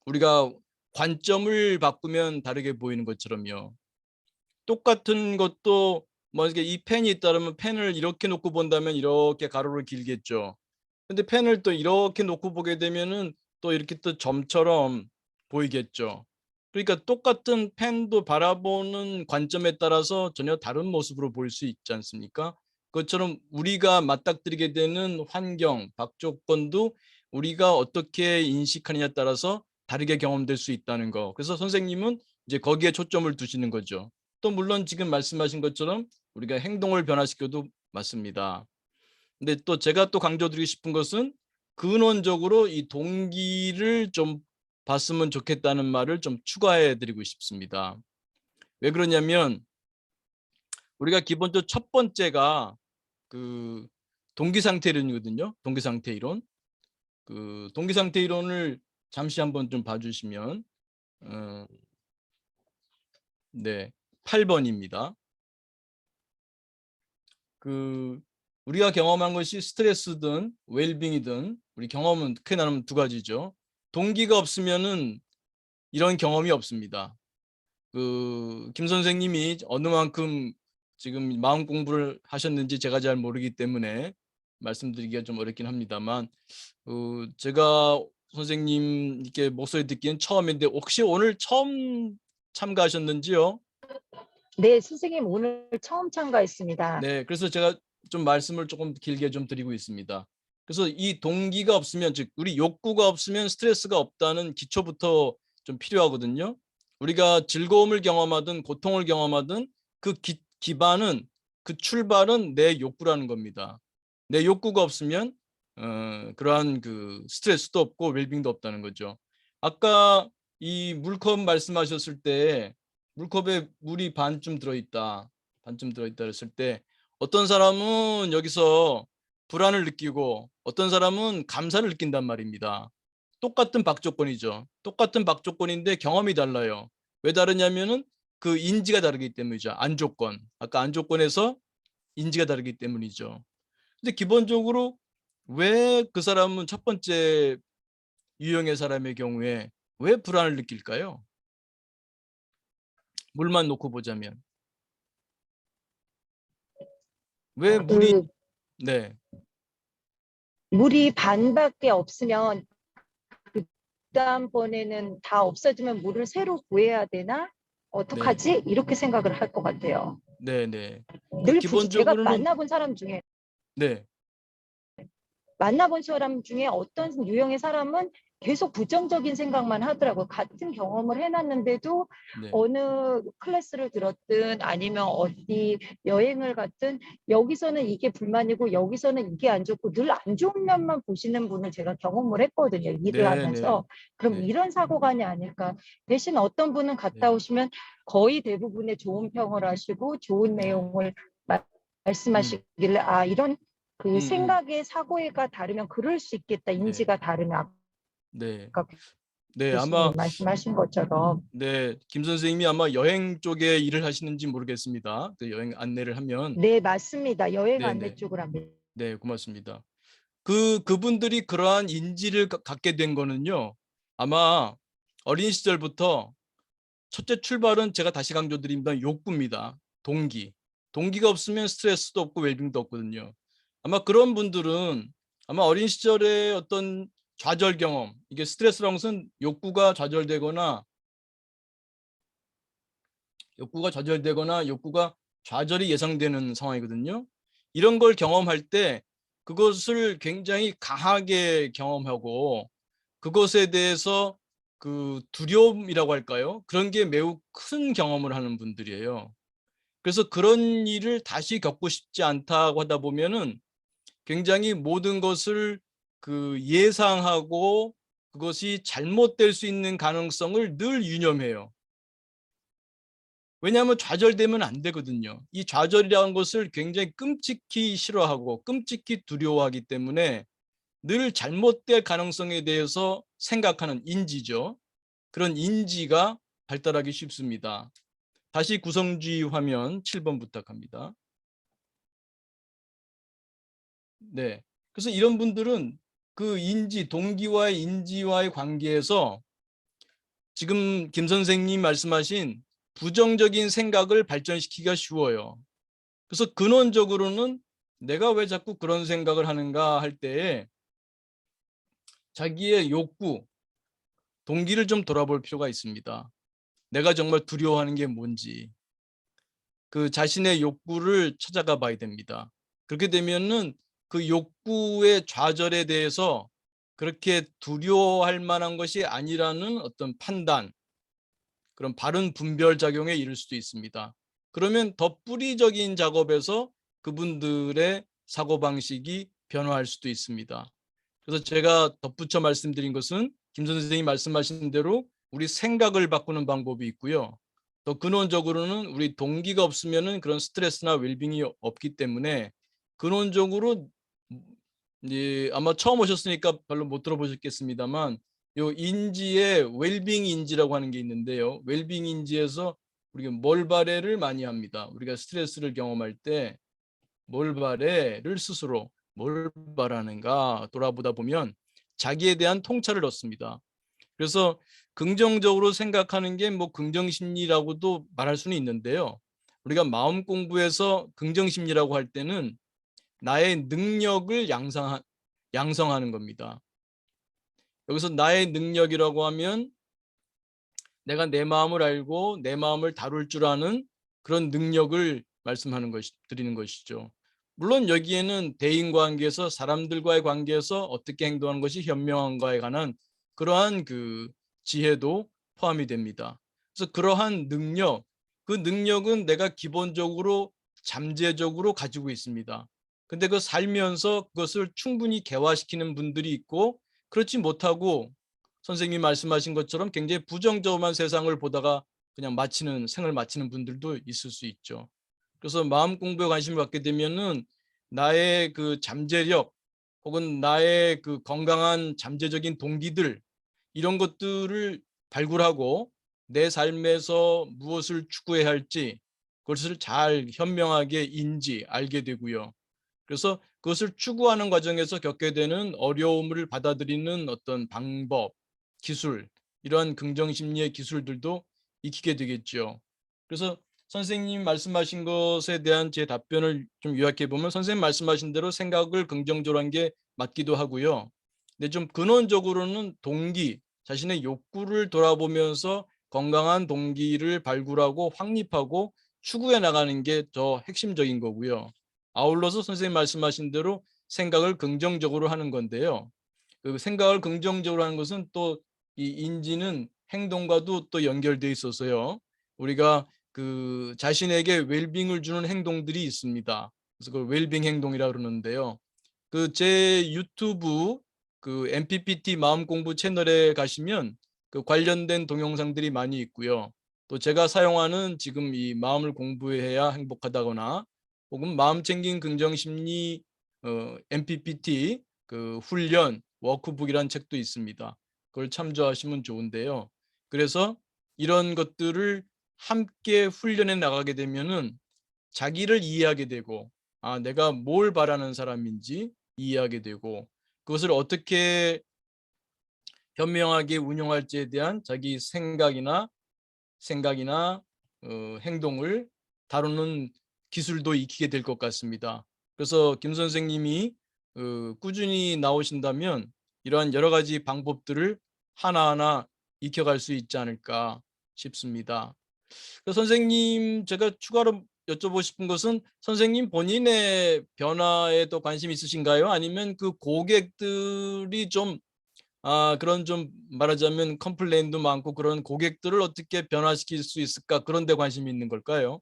[SPEAKER 1] 우리가 관점을 바꾸면 다르게 보이는 것처럼요. 똑같은 것도 뭐 이게 이 펜이 있다면 펜을 이렇게 놓고 본다면 이렇게 가로로 길겠죠. 근데 펜을 또 이렇게 놓고 보게 되면은 또 이렇게 또 점처럼 보이겠죠. 그러니까 똑같은 펜도 바라보는 관점에 따라서 전혀 다른 모습으로 보일 수 있지 않습니까? 그것처럼 우리가 맞닥뜨리게 되는 환경, 박조건도 우리가 어떻게 인식하느냐에 따라서 다르게 경험될 수 있다는 거. 그래서 선생님은 이제 거기에 초점을 두시는 거죠. 또 물론 지금 말씀하신 것처럼 우리가 행동을 변화시켜도 맞습니다. 근데 또 제가 또 강조드리고 싶은 것은 근원적으로 이 동기를 좀 봤으면 좋겠다는 말을 좀 추가해 드리고 싶습니다. 왜 그러냐면 우리가 기본적으로 첫 번째가 그 동기상태 이론이거든요. 동기상태 이론. 그 동기상태 이론을 잠시 한번 좀 봐주시면 어, 네, 8번입니다. 그 우리가 경험한 것이 스트레스든 웰빙이든 우리 경험은 크게 나누면 두 가지죠. 동기가 없으면은 이런 경험이 없습니다. 그 김 선생님이 어느 만큼 지금 마음 공부를 하셨는지 제가 잘 모르기 때문에 말씀드리기가 좀 어렵긴 합니다만 제가 선생님 이렇게 목소리 듣기는 처음인데 혹시 오늘 처음 참가하셨는지요?
[SPEAKER 2] 네, 선생님 오늘 처음 참가했습니다.
[SPEAKER 1] 네, 그래서 제가 좀 말씀을 조금 길게 좀 드리고 있습니다. 그래서 이 동기가 없으면, 즉 우리 욕구가 없으면 스트레스가 없다는 기초부터 좀 필요하거든요. 우리가 즐거움을 경험하든 고통을 경험하든 그 기반은, 그 출발은 내 욕구라는 겁니다. 내 욕구가 없으면 그러한 그 스트레스도 없고 웰빙도 없다는 거죠. 아까 이 물컵 말씀하셨을 때 물컵에 물이 반쯤 들어있다. 반쯤 들어있다 했을 때 어떤 사람은 여기서 불안을 느끼고 어떤 사람은 감사를 느낀단 말입니다. 똑같은 박조건이죠. 똑같은 박조건인데 경험이 달라요. 왜 다르냐면은 그 인지가 다르기 때문이죠. 안조건. 아까 안조건에서 인지가 다르기 때문이죠. 근데 기본적으로 왜 그 사람은 첫 번째 유형의 사람의 경우에 왜 불안을 느낄까요? 물만 놓고 보자면. 왜 물이
[SPEAKER 2] 그
[SPEAKER 1] 네.
[SPEAKER 2] 물이 반밖에 없으면 그 다음번에는 다 없어지면 물을 새로 구해야 되나?
[SPEAKER 1] 네.
[SPEAKER 2] 어떡하지? 이렇게 생각을 할 것 같아요.
[SPEAKER 1] 네, 네. 그
[SPEAKER 2] 늘 부지 제가
[SPEAKER 1] 기본적으로는
[SPEAKER 2] 만나본 사람 중에
[SPEAKER 1] 네.
[SPEAKER 2] 만나본 사람 중에 어떤 유형의 사람은 계속 부정적인 생각만 하더라고요. 같은 경험을 해놨는데도
[SPEAKER 1] 네.
[SPEAKER 2] 어느 클래스를 들었든 아니면 어디 여행을 갔든 여기서는 이게 불만이고 여기서는 이게 안 좋고 늘 안 좋은 면만 보시는 분을 제가 경험을 했거든요. 일을
[SPEAKER 1] 네, 네.
[SPEAKER 2] 하면서. 그럼
[SPEAKER 1] 네.
[SPEAKER 2] 이런 사고관이 아닐까. 대신 어떤 분은 갔다
[SPEAKER 1] 네.
[SPEAKER 2] 오시면 거의 대부분의 좋은 평을 하시고 좋은
[SPEAKER 1] 네.
[SPEAKER 2] 내용을
[SPEAKER 1] 음.
[SPEAKER 2] 말씀하시길래 아 이런 그
[SPEAKER 1] 음.
[SPEAKER 2] 생각의 사고가 다르면 그럴 수 있겠다.
[SPEAKER 1] 네.
[SPEAKER 2] 인지가 다르면
[SPEAKER 1] 네.
[SPEAKER 2] 아까
[SPEAKER 1] 네. 아마
[SPEAKER 2] 교수님 말씀하신 것처럼
[SPEAKER 1] 네, 김 선생님이 아마 여행 쪽에 일을 하시는지 모르겠습니다. 그 여행 안내를 하면
[SPEAKER 2] 네 맞습니다. 여행
[SPEAKER 1] 네,
[SPEAKER 2] 안내
[SPEAKER 1] 네.
[SPEAKER 2] 쪽을 합니다.
[SPEAKER 1] 네, 고맙습니다. 그분들이 그러한 인지를 갖게 된 거는요. 아마 어린 시절부터 첫째 출발은 제가 다시 강조드립니다. 욕구입니다. 동기. 동기가 없으면 스트레스도 없고 웰빙도 없거든요. 아마 그런 분들은 아마 어린 시절에 어떤 좌절 경험, 이게 스트레스라는 것은 욕구가 좌절이 예상되는 상황이거든요. 이런 걸 경험할 때 그것을 굉장히 강하게 경험하고 그것에 대해서 그 두려움이라고 할까요? 그런 게 매우 큰 경험을 하는 분들이에요. 그래서 그런 일을 다시 겪고 싶지 않다고 하다 보면은 굉장히 모든 것을 그 예상하고 그것이 잘못될 수 있는 가능성을 늘 유념해요. 왜냐하면 좌절되면 안 되거든요. 이 좌절이라는 것을 굉장히 끔찍히 싫어하고 끔찍히 두려워하기 때문에 늘 잘못될 가능성에 대해서 생각하는 인지죠. 그런 인지가 발달하기 쉽습니다. 다시 구성주의 화면 7번 부탁합니다. 네. 그래서 이런 분들은 그 동기와의 인지와의 관계에서 지금 김 선생님 말씀하신 부정적인 생각을 발전시키기가 쉬워요. 그래서 근원적으로는 내가 왜 자꾸 그런 생각을 하는가 할 때에 자기의 욕구, 동기를 좀 돌아볼 필요가 있습니다. 내가 정말 두려워하는 게 뭔지 그 자신의 욕구를 찾아가 봐야 됩니다. 그렇게 되면은 그 욕구의 좌절에 대해서 그렇게 두려워할 만한 것이 아니라는 어떤 판단, 그런 바른 분별 작용에 이를 수도 있습니다. 그러면 더 뿌리적인 작업에서 그분들의 사고방식이 변화할 수도 있습니다. 그래서 제가 덧붙여 말씀드린 것은 김 선생님이 말씀하신 대로 우리 생각을 바꾸는 방법이 있고요. 더 근원적으로는 우리 동기가 없으면 그런 스트레스나 웰빙이 없기 때문에 근원적으로 아마 처음 오셨으니까 별로 못 들어보셨겠습니다만 요 인지의 웰빙 인지라고 하는 게 있는데요. 웰빙 인지에서 우리가 뭘 바래를 많이 합니다. 우리가 스트레스를 경험할 때 뭘 바래를 스스로 뭘 바라는가 돌아보다 보면 자기에 대한 통찰을 얻습니다. 그래서 긍정적으로 생각하는 게 뭐 긍정심리라고도 말할 수는 있는데요. 우리가 마음 공부에서 긍정심리라고 할 때는 나의 능력을 양성하는 겁니다. 여기서 나의 능력이라고 하면 내가 내 마음을 알고 내 마음을 다룰 줄 아는 그런 능력을 드리는 것이죠. 물론 여기에는 대인관계에서 사람들과의 관계에서 어떻게 행동하는 것이 현명한가에 관한 그러한 그 지혜도 포함이 됩니다. 그래서 그러한 그 능력은 내가 기본적으로 잠재적으로 가지고 있습니다. 근데 그 살면서 그것을 충분히 개화시키는 분들이 있고 그렇지 못하고 선생님이 말씀하신 것처럼 굉장히 부정적인 세상을 보다가 그냥 생을 마치는 분들도 있을 수 있죠. 그래서 마음 공부에 관심을 갖게 되면은 나의 그 잠재력 혹은 나의 그 건강한 잠재적인 동기들 이런 것들을 발굴하고 내 삶에서 무엇을 추구해야 할지 그것을 잘 현명하게 알게 되고요. 그래서 그것을 추구하는 과정에서 겪게 되는 어려움을 받아들이는 어떤 방법, 기술, 이러한 긍정심리의 기술들도 익히게 되겠죠. 그래서 선생님 말씀하신 것에 대한 제 답변을 좀 요약해 보면 선생님 말씀하신 대로 생각을 긍정적으로 한 게 맞기도 하고요. 근데 좀 근원적으로는 자신의 욕구를 돌아보면서 건강한 동기를 발굴하고 확립하고 추구해 나가는 게 더 핵심적인 거고요. 아울러서 선생님 말씀하신 대로 생각을 긍정적으로 하는 건데요. 그 생각을 긍정적으로 하는 것은 또 이 인지는 행동과도 또 연결돼 있어서요. 우리가 그 자신에게 웰빙을 주는 행동들이 있습니다. 그래서 그 웰빙 행동이라 그러는데요. 그 제 유튜브 그 MPPT 마음 공부 채널에 가시면 그 관련된 동영상들이 많이 있고요. 또 제가 사용하는 지금 이 마음을 공부해야 행복하다거나 혹은 마음 챙긴 긍정 심리 MPPT 그 훈련 워크북이라는 책도 있습니다. 그걸 참조하시면 좋은데요. 그래서 이런 것들을 함께 훈련해 나가게 되면은 자기를 이해하게 되고 내가 뭘 바라는 사람인지 이해하게 되고 그것을 어떻게 현명하게 운용할지에 대한 자기 생각이나 행동을 다루는 기술도 익히게 될 것 같습니다. 그래서 김 선생님이 꾸준히 나오신다면 이러한 여러 가지 방법들을 하나하나 익혀갈 수 있지 않을까 싶습니다. 선생님, 제가 추가로 여쭤보고 싶은 것은 선생님 본인의 변화에도 관심이 있으신가요? 아니면 그 고객들이 좀 그런 좀 말하자면 컴플레인도 많고 그런 고객들을 어떻게 변화시킬 수 있을까 그런 데 관심이 있는 걸까요?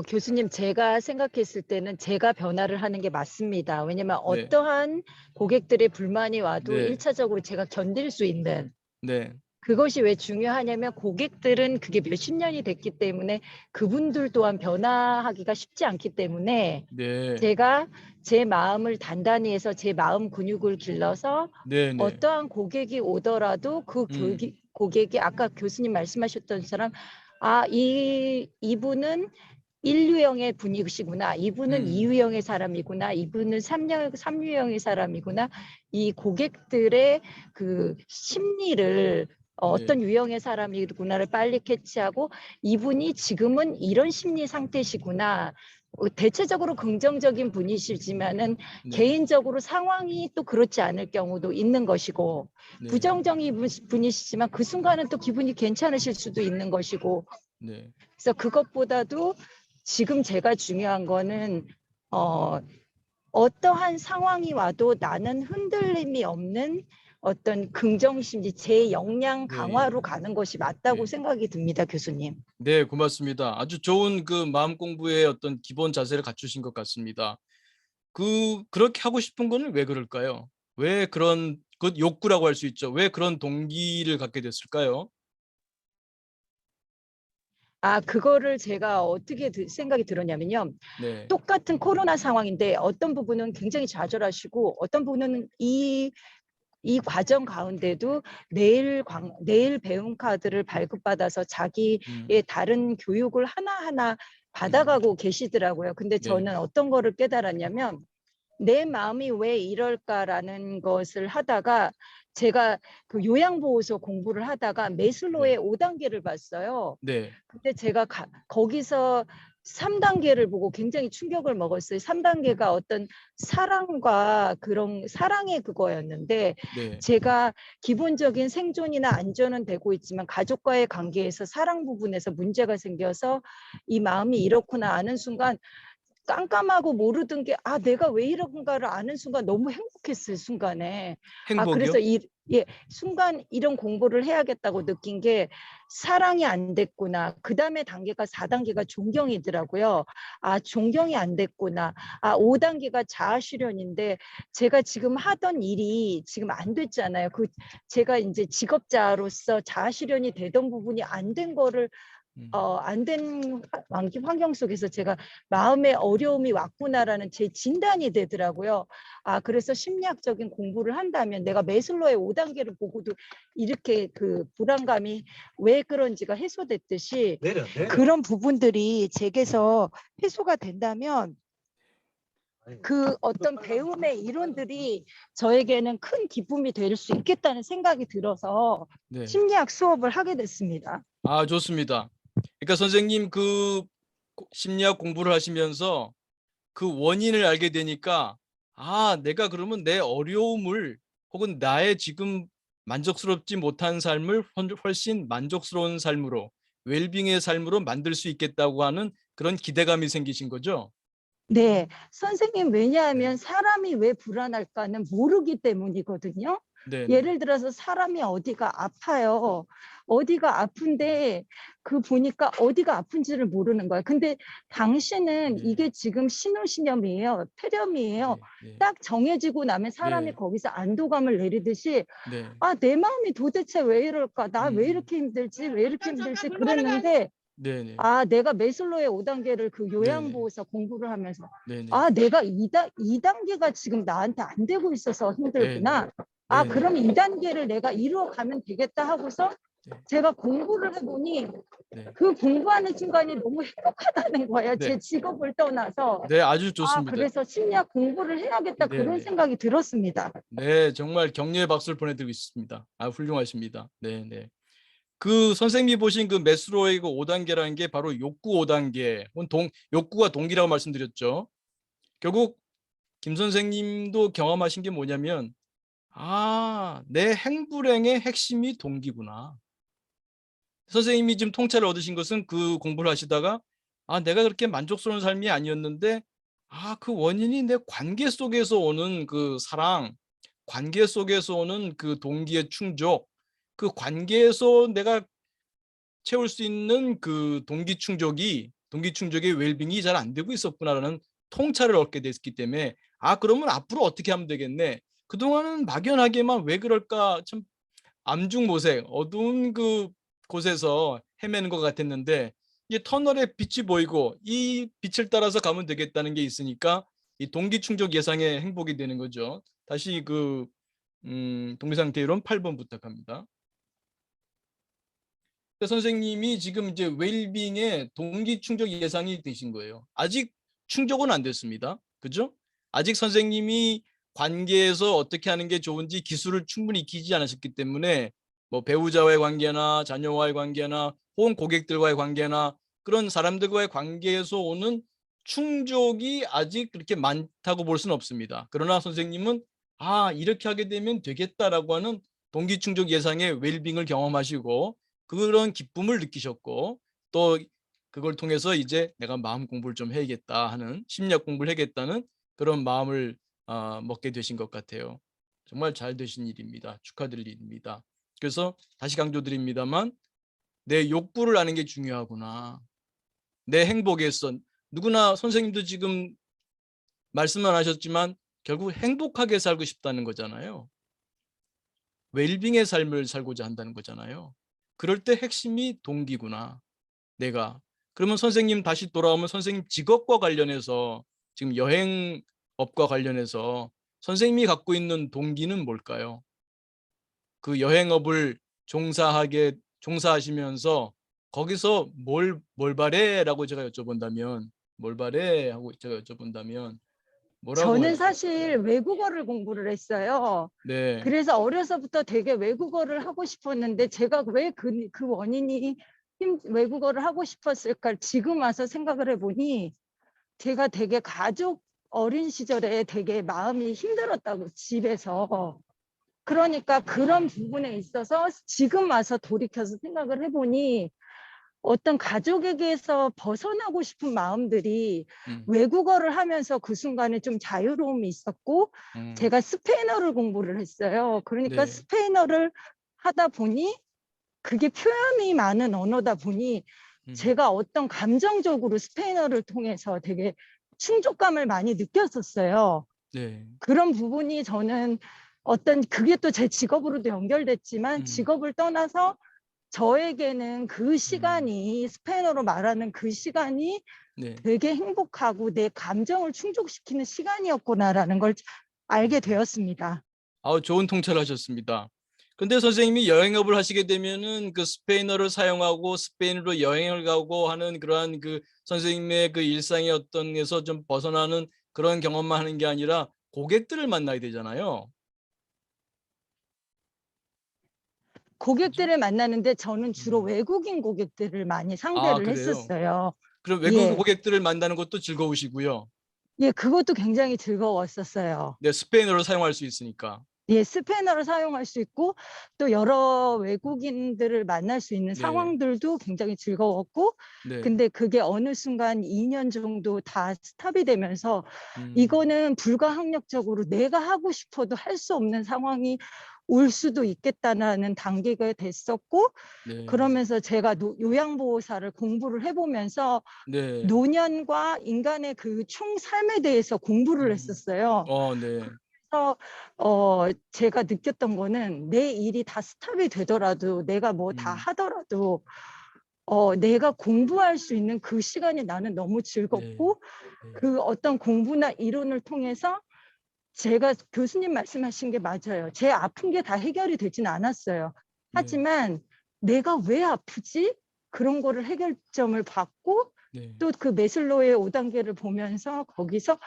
[SPEAKER 2] 교수님, 제가 생각했을 때는 제가 변화를 하는 게 맞습니다. 왜냐면
[SPEAKER 1] 네,
[SPEAKER 2] 어떠한 고객들의 불만이 와도
[SPEAKER 1] 네,
[SPEAKER 2] 1차적으로 제가 견딜 수 있는,
[SPEAKER 1] 네,
[SPEAKER 2] 그것이 왜 중요하냐면 고객들은 그게 몇십 년이 됐기 때문에 그분들 또한 변화하기가 쉽지 않기 때문에
[SPEAKER 1] 네,
[SPEAKER 2] 제가 제 마음을 단단히 해서 제 마음 근육을 길러서
[SPEAKER 1] 네, 네,
[SPEAKER 2] 어떠한 고객이 오더라도 그
[SPEAKER 1] 음,
[SPEAKER 2] 고객이 아까 교수님 말씀하셨던 사람, 이분은 1유형의 분이시구나. 이분은
[SPEAKER 1] 음,
[SPEAKER 2] 2유형의 사람이구나. 이분은 3유형의 사람이구나. 이 고객들의 그 심리를
[SPEAKER 1] 네,
[SPEAKER 2] 어떤 유형의 사람이구나를 빨리 캐치하고 이분이 지금은 이런 심리 상태시구나. 대체적으로 긍정적인 분이시지만은
[SPEAKER 1] 네,
[SPEAKER 2] 개인적으로 상황이 또 그렇지 않을 경우도 있는 것이고
[SPEAKER 1] 네,
[SPEAKER 2] 부정적인 분이시지만 그 순간은 또 기분이 괜찮으실 수도 있는 것이고
[SPEAKER 1] 네,
[SPEAKER 2] 그래서 그것보다도 지금 제가 중요한 거는 어, 어떠한 상황이 와도 나는 흔들림이 없는 어떤 긍정심리, 제 역량
[SPEAKER 1] 네, 예,
[SPEAKER 2] 강화로 가는 것이 맞다고
[SPEAKER 1] 예.
[SPEAKER 2] 생각이 듭니다, 교수님.
[SPEAKER 1] 네, 고맙습니다. 아주 좋은 그 마음 공부의 어떤 기본 자세를 갖추신 것 같습니다. 그렇게 하고 싶은 거는 왜 그럴까요? 왜 그런 그 욕구라고 할 수 있죠. 왜 그런 동기를 갖게 됐을까요?
[SPEAKER 2] 그거를 제가 어떻게 생각이 들었냐면요.
[SPEAKER 1] 네,
[SPEAKER 2] 똑같은 코로나 상황인데 어떤 부분은 굉장히 좌절하시고 어떤 부분은 이 과정 가운데도 내일 배움 카드를 발급받아서 자기의
[SPEAKER 1] 음,
[SPEAKER 2] 다른 교육을 하나하나
[SPEAKER 1] 음,
[SPEAKER 2] 받아가고 계시더라고요. 근데
[SPEAKER 1] 네,
[SPEAKER 2] 저는 어떤 거를 깨달았냐면 내 마음이 왜 이럴까라는 것을 하다가 제가 그 요양보호소 공부를 하다가
[SPEAKER 1] 네,
[SPEAKER 2] 메슬로의 5단계를 봤어요.
[SPEAKER 1] 네,
[SPEAKER 2] 근데 제가 거기서 3단계를 보고 굉장히 충격을 먹었어요. 3단계가 어떤 사랑과 그런 사랑의 그거였는데
[SPEAKER 1] 네,
[SPEAKER 2] 제가 기본적인 생존이나 안전은 되고 있지만 가족과의 관계에서 사랑 부분에서 문제가 생겨서 이 마음이 이렇구나 아는 순간 깜깜하고 모르던 게 내가 왜 이런가를 아는 순간 너무 행복했어요, 순간에. 그래서
[SPEAKER 1] 행복이요?
[SPEAKER 2] 순간 이런 공부를 해야겠다고 느낀 게 사랑이 안 됐구나. 그다음에 단계가 4단계가 존경이더라고요. 존경이 안 됐구나. 5단계가 자아 실현인데 제가 지금 하던 일이 지금 안 됐잖아요. 제가 이제 직업자로서 자아 실현이 되던 부분이 안 된 거를
[SPEAKER 1] 음,
[SPEAKER 2] 안 된 환경 속에서 제가 마음의 어려움이 왔구나라는 제 진단이 되더라고요. 그래서 심리학적인 공부를 한다면 내가 메슬로의 5단계를 보고도 이렇게 그 불안감이 왜 그런지가 해소됐듯이 그런 부분들이 제게서 해소가 된다면 그 어떤 배움의 이론들이 저에게는 큰 기쁨이 될 수 있겠다는 생각이 들어서
[SPEAKER 1] 네.
[SPEAKER 2] 심리학 수업을 하게 됐습니다.
[SPEAKER 1] 좋습니다. 그러니까 선생님 심리학 공부를 하시면서 그 원인을 알게 되니까 내가 그러면 내 어려움을 혹은 나의 지금 만족스럽지 못한 삶을 훨씬 만족스러운 삶으로 웰빙의 삶으로 만들 수 있겠다고 하는 그런 기대감이 생기신 거죠?
[SPEAKER 2] 네, 선생님,
[SPEAKER 1] 네.
[SPEAKER 2] 왜냐하면 사람이 왜 불안할까는 모르기 때문이거든요.
[SPEAKER 1] 네, 네.
[SPEAKER 2] 예를 들어서 사람이 어디가 아파요. 어디가 아픈데 그 보니까 어디가 아픈지를 모르는 거예요. 근데 당신은
[SPEAKER 1] 네.
[SPEAKER 2] 이게 지금 신호신염이에요. 폐렴이에요.
[SPEAKER 1] 네. 네.
[SPEAKER 2] 딱 정해지고 나면 사람이
[SPEAKER 1] 네.
[SPEAKER 2] 거기서 안도감을 내리듯이
[SPEAKER 1] 네.
[SPEAKER 2] 아, 내 마음이 도대체 왜 이럴까? 나 왜
[SPEAKER 1] 음.
[SPEAKER 2] 이렇게 힘들지? 왜 이렇게 힘들지? 그랬는데
[SPEAKER 1] 네, 네.
[SPEAKER 2] 아, 내가 메슬로의 5단계를 그
[SPEAKER 1] 네, 네.
[SPEAKER 2] 요양보호사 공부를 하면서
[SPEAKER 1] 네, 네.
[SPEAKER 2] 아, 내가 2단계가 지금 나한테 안 되고 있어서
[SPEAKER 1] 네, 네.
[SPEAKER 2] 힘들구나. 아,
[SPEAKER 1] 네, 네.
[SPEAKER 2] 그럼 2단계를 내가 이루어 가면 되겠다 하고서
[SPEAKER 1] 네.
[SPEAKER 2] 제가 공부를 해보니
[SPEAKER 1] 네.
[SPEAKER 2] 그 공부하는 순간이 너무 행복하다는 거예요. 제
[SPEAKER 1] 네.
[SPEAKER 2] 직업을 떠나서.
[SPEAKER 1] 네, 아주
[SPEAKER 2] 아,
[SPEAKER 1] 좋습니다.
[SPEAKER 2] 그래서 심리학 공부를 해야겠다
[SPEAKER 1] 네,
[SPEAKER 2] 그런
[SPEAKER 1] 네.
[SPEAKER 2] 생각이 들었습니다.
[SPEAKER 1] 네, 정말 격려의 박수를 보내드리고 싶습니다. 아, 훌륭하십니다. 네, 네. 그 선생님이 보신 그 메스로의 그 5단계라는 게 바로 욕구 5단계, 욕구가 동기라고 말씀드렸죠. 결국 김 선생님도 경험하신 게 뭐냐면, 아, 내 행불행의 핵심이 동기구나. 선생님이 지금 통찰을 얻으신 것은 그 공부를 하시다가 아, 내가 그렇게 만족스러운 삶이 아니었는데 아, 그 원인이 내 관계 속에서 오는 그 사랑, 관계 속에서 오는 그 동기의 충족, 그 관계에서 내가 채울 수 있는 그 동기 충족의 웰빙이 잘 안 되고 있었구나라는 통찰을 얻게 됐기 때문에 아, 그러면 앞으로 어떻게 하면 되겠네. 그동안은 막연하게만 왜 그럴까 참 암중모색 어두운 그 곳에서 헤매는 것 같았는데 이 터널에 빛이 보이고 이 빛을 따라서 가면 되겠다는 게 있으니까 이 동기 충족 예상의 행복이 되는 거죠. 다시 그 동기상태 이론 8번 부탁합니다. 선생님이 지금 이제 웰빙의 동기 충족 예상이 되신 거예요. 아직 충족은 안 됐습니다. 그죠? 아직 선생님이 관계에서 어떻게 하는 게 좋은지 기술을 충분히 익히지 않으셨기 때문에 뭐 배우자와의 관계나 자녀와의 관계나 혹은 고객들과의 관계나 그런 사람들과의 관계에서 오는 충족이 아직 그렇게 많다고 볼 수는 없습니다. 그러나 선생님은 아, 이렇게 하게 되면 되겠다라고 하는 동기 충족 예상의 웰빙을 경험하시고 그런 기쁨을 느끼셨고 또 그걸 통해서 이제 내가 마음 공부를 좀 해야겠다 하는 심리학 공부를 해야겠다는 그런 마음을 먹게 되신 것 같아요. 정말 잘 되신 일입니다. 축하드릴 일입니다. 그래서 다시 강조드립니다만 내 욕구를 아는 게 중요하구나. 내 행복에서 누구나 선생님도 지금 말씀만 하셨지만 결국 행복하게 살고 싶다는 거잖아요. 웰빙의 삶을 살고자 한다는 거잖아요. 그럴 때 핵심이 동기구나. 내가. 그러면 선생님 다시 돌아오면 선생님 직업과 관련해서 지금 여행업과 관련해서 선생님이 갖고 있는 동기는 뭘까요? 그 여행업을 종사하시면서 거기서 뭘 바래?라고 제가 여쭤본다면 뭘 바래? 하고 제가 여쭤본다면 뭐라고
[SPEAKER 2] 저는
[SPEAKER 1] 하실 것
[SPEAKER 2] 사실
[SPEAKER 1] 같아요?
[SPEAKER 2] 외국어를 공부를 했어요.
[SPEAKER 1] 네,
[SPEAKER 2] 그래서 어려서부터 되게 외국어를 하고 싶었는데 제가 왜 그 원인이 외국어를 하고 싶었을까 지금 와서 생각을 해보니 제가 되게 가족 어린 시절에 되게 마음이 힘들었다고 집에서. 그러니까 그런 부분에 있어서 지금 와서 돌이켜서 생각을 해보니 어떤 가족에게서 벗어나고 싶은 마음들이
[SPEAKER 1] 음,
[SPEAKER 2] 외국어를 하면서 그 순간에 좀 자유로움이 있었고
[SPEAKER 1] 음,
[SPEAKER 2] 제가 스페인어를 공부를 했어요. 그러니까
[SPEAKER 1] 네,
[SPEAKER 2] 스페인어를 하다 보니 그게 표현이 많은 언어다 보니
[SPEAKER 1] 음,
[SPEAKER 2] 제가 어떤 감정적으로 스페인어를 통해서 되게 충족감을 많이 느꼈었어요.
[SPEAKER 1] 네,
[SPEAKER 2] 그런 부분이 저는 어떤 그게 또 제 직업으로도 연결됐지만
[SPEAKER 1] 음,
[SPEAKER 2] 직업을 떠나서 저에게는 그
[SPEAKER 1] 음,
[SPEAKER 2] 시간이 스페인어로 말하는 그 시간이
[SPEAKER 1] 네.
[SPEAKER 2] 되게 행복하고 내 감정을 충족시키는 시간이었구나라는 걸 알게 되었습니다.
[SPEAKER 1] 좋은 통찰하셨습니다. 근데 선생님이 여행업을 하시게 되면은 그 스페인어를 사용하고 스페인으로 여행을 가고 하는 그러한 그 선생님의 그 일상의 어떤 에서 좀 벗어나는 그런 경험만 하는 게 아니라 고객들을 만나야 되잖아요. 그죠?
[SPEAKER 2] 고객들을 만나는데 저는 주로
[SPEAKER 1] 음.
[SPEAKER 2] 외국인 고객들을 많이
[SPEAKER 1] 아,
[SPEAKER 2] 상대를
[SPEAKER 1] 그래요?
[SPEAKER 2] 했었어요.
[SPEAKER 1] 그럼 외국
[SPEAKER 2] 예,
[SPEAKER 1] 고객들을 만나는 것도 즐거우시고요.
[SPEAKER 2] 예, 그것도 굉장히 즐거웠었어요.
[SPEAKER 1] 네, 스페인어를 사용할 수 있으니까.
[SPEAKER 2] 예, 스패너를 사용할 수 있고 또 여러 외국인들을 만날 수 있는
[SPEAKER 1] 네.
[SPEAKER 2] 상황들도 굉장히 즐거웠고,
[SPEAKER 1] 네.
[SPEAKER 2] 근데 그게 어느 순간 2년 정도 다 스탑이 되면서
[SPEAKER 1] 음.
[SPEAKER 2] 이거는 불가항력적으로 내가 하고 싶어도 할 수 없는 상황이 올 수도 있겠다는 단계가 됐었고,
[SPEAKER 1] 네.
[SPEAKER 2] 그러면서 제가 요양보호사를 공부를 해보면서
[SPEAKER 1] 네.
[SPEAKER 2] 노년과 인간의 그 총 삶에 대해서 공부를 했었어요.
[SPEAKER 1] 네.
[SPEAKER 2] 그래서 제가 느꼈던 거는 내 일이 다 스탑이 되더라도 내가 뭐 다
[SPEAKER 1] 음.
[SPEAKER 2] 하더라도 내가 공부할 수 있는 그 시간이 나는 너무
[SPEAKER 1] 네.
[SPEAKER 2] 즐겁고,
[SPEAKER 1] 네.
[SPEAKER 2] 그 어떤 공부나 이론을 통해서 제가 교수님 말씀하신 게 맞아요. 제 아픈 게 다 해결이 되진 않았어요.
[SPEAKER 1] 네.
[SPEAKER 2] 하지만 내가 왜 아프지? 그런 거를 해결점을 받고,
[SPEAKER 1] 네.
[SPEAKER 2] 또 그 메슬로의 5단계를 보면서 거기서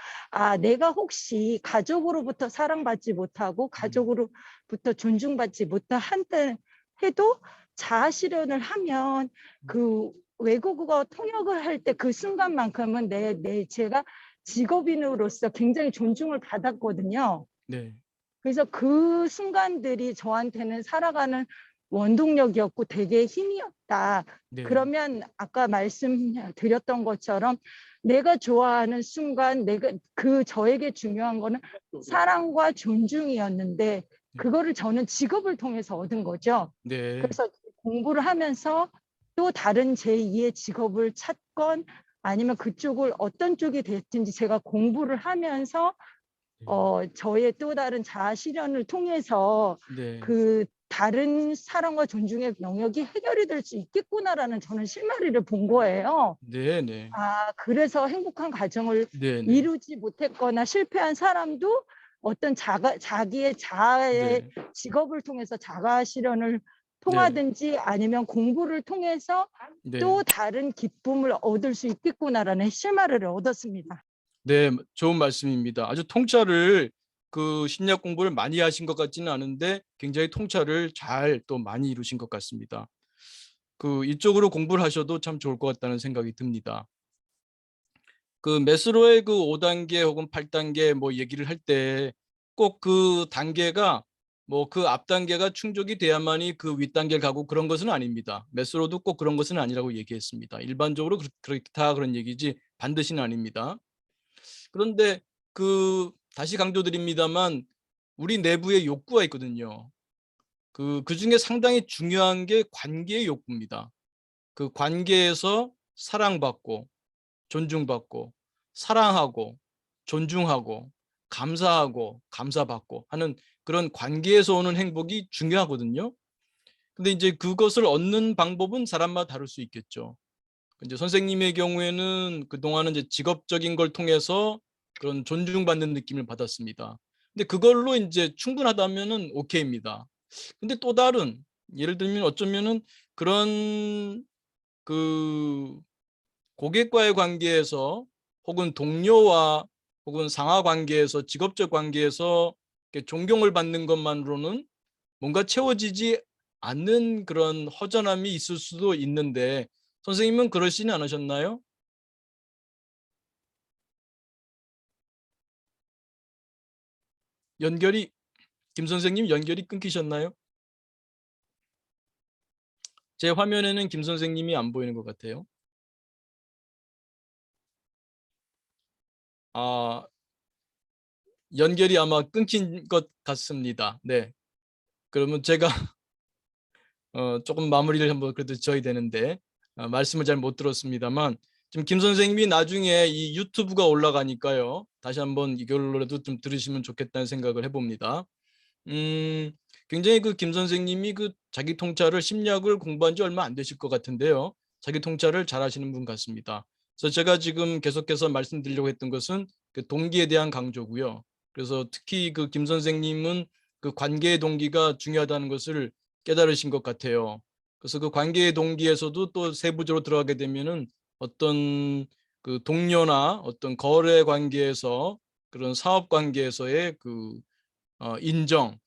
[SPEAKER 2] 내가 혹시 가족으로부터 사랑받지 못하고 가족으로부터 존중받지 못한다 해도 자아 실현을 하면 그 외국어 통역을 할 때 그 순간만큼은 제가 직업인으로서 굉장히 존중을 받았거든요.
[SPEAKER 1] 네.
[SPEAKER 2] 그래서 그 순간들이 저한테는 살아가는 원동력이었고 되게 힘이었다.
[SPEAKER 1] 네.
[SPEAKER 2] 그러면 아까 말씀드렸던 것처럼 내가 좋아하는 순간, 저에게 중요한 거는 사랑과 존중이었는데 그거를 저는 직업을 통해서 얻은 거죠.
[SPEAKER 1] 네.
[SPEAKER 2] 그래서 공부를 하면서 또 다른 제2의 직업을 찾건 아니면 그쪽을 어떤 쪽이 됐든지 제가 공부를 하면서 저의 또 다른 자아 실현을 통해서
[SPEAKER 1] 네.
[SPEAKER 2] 그 다른 사랑과 존중의 영역이 해결이 될 수 있겠구나라는 저는 실마리를 본 거예요.
[SPEAKER 1] 네. 네.
[SPEAKER 2] 그래서 행복한 가정을
[SPEAKER 1] 네. 네.
[SPEAKER 2] 이루지 못했거나 실패한 사람도 어떤 자기의 자아의
[SPEAKER 1] 네.
[SPEAKER 2] 직업을 통해서 자아 실현을
[SPEAKER 1] 네.
[SPEAKER 2] 통하든지 아니면 공부를 통해서
[SPEAKER 1] 네.
[SPEAKER 2] 또 다른 기쁨을 얻을 수 있겠구나라는 실마리를 얻었습니다.
[SPEAKER 1] 네. 좋은 말씀입니다. 아주 통찰을 그 심리학 공부를 많이 하신 것 같지는 않은데 굉장히 통찰을 잘 또 많이 이루신 것 같습니다. 그 이쪽으로 공부를 하셔도 참 좋을 것 같다는 생각이 듭니다. 그 메스로의 그 5단계 혹은 8단계 뭐 얘기를 할 때 꼭 그 단계가 뭐 그 앞 단계가 충족이 돼야만이 그 윗 단계를 가고 그런 것은 아닙니다. 메스로도 꼭 그런 것은 아니라고 얘기했습니다. 일반적으로 그렇다 그런 얘기지 반드시는 아닙니다. 그런데 그 다시 강조드립니다만 우리 내부에 욕구가 있거든요. 그중에 상당히 중요한 게 관계의 욕구입니다. 그 관계에서 사랑받고 존중받고 사랑하고 존중하고 감사하고 감사받고 하는 그런 관계에서 오는 행복이 중요하거든요. 근데 이제 그것을 얻는 방법은 사람마다 다를 수 있겠죠. 이제 선생님의 경우에는 그동안은 이제 직업적인 걸 통해서 그런 존중받는 느낌을 받았습니다. 근데 그걸로 이제 충분하다면은 오케이입니다. 근데 또 다른 예를 들면 어쩌면은 그런 그 고객과의 관계에서 혹은 동료와 혹은 상하 관계에서 직업적 관계에서 존경을 받는 것만으로는 뭔가 채워지지 않는 그런 허전함이 있을 수도 있는데 선생님은 그러시지 않으셨나요? 연결이 김 선생님 연결이 끊기셨나요? 제 화면에는 김 선생님이 안 보이는 것 같아요. 아, 연결이 아마 끊긴 것 같습니다. 네. 그러면 제가 조금 마무리를 한번 그래도 지어야 되는데 말씀을 잘 못 들었습니다만 지금 김 선생님이 나중에 이 유튜브가 올라가니까요. 다시 한번 이걸로라도 좀 들으시면 좋겠다는 생각을 해봅니다. 음, 굉장히 그 김 선생님이 그 자기 통찰을 심리학을 공부한 지 얼마 안 되실 것 같은데요. 자기 통찰을 잘 하시는 분 같습니다. 그래서 제가 지금 계속해서 말씀드리려고 했던 것은 그 동기에 대한 강조고요. 그래서 특히 그 김 선생님은 그 관계의 동기가 중요하다는 것을 깨달으신 것 같아요. 그래서 그 관계의 동기에서도 또 세부적으로 들어가게 되면은 어떤 그 동료나 어떤 거래 관계에서 그런 사업 관계에서의 그 인정,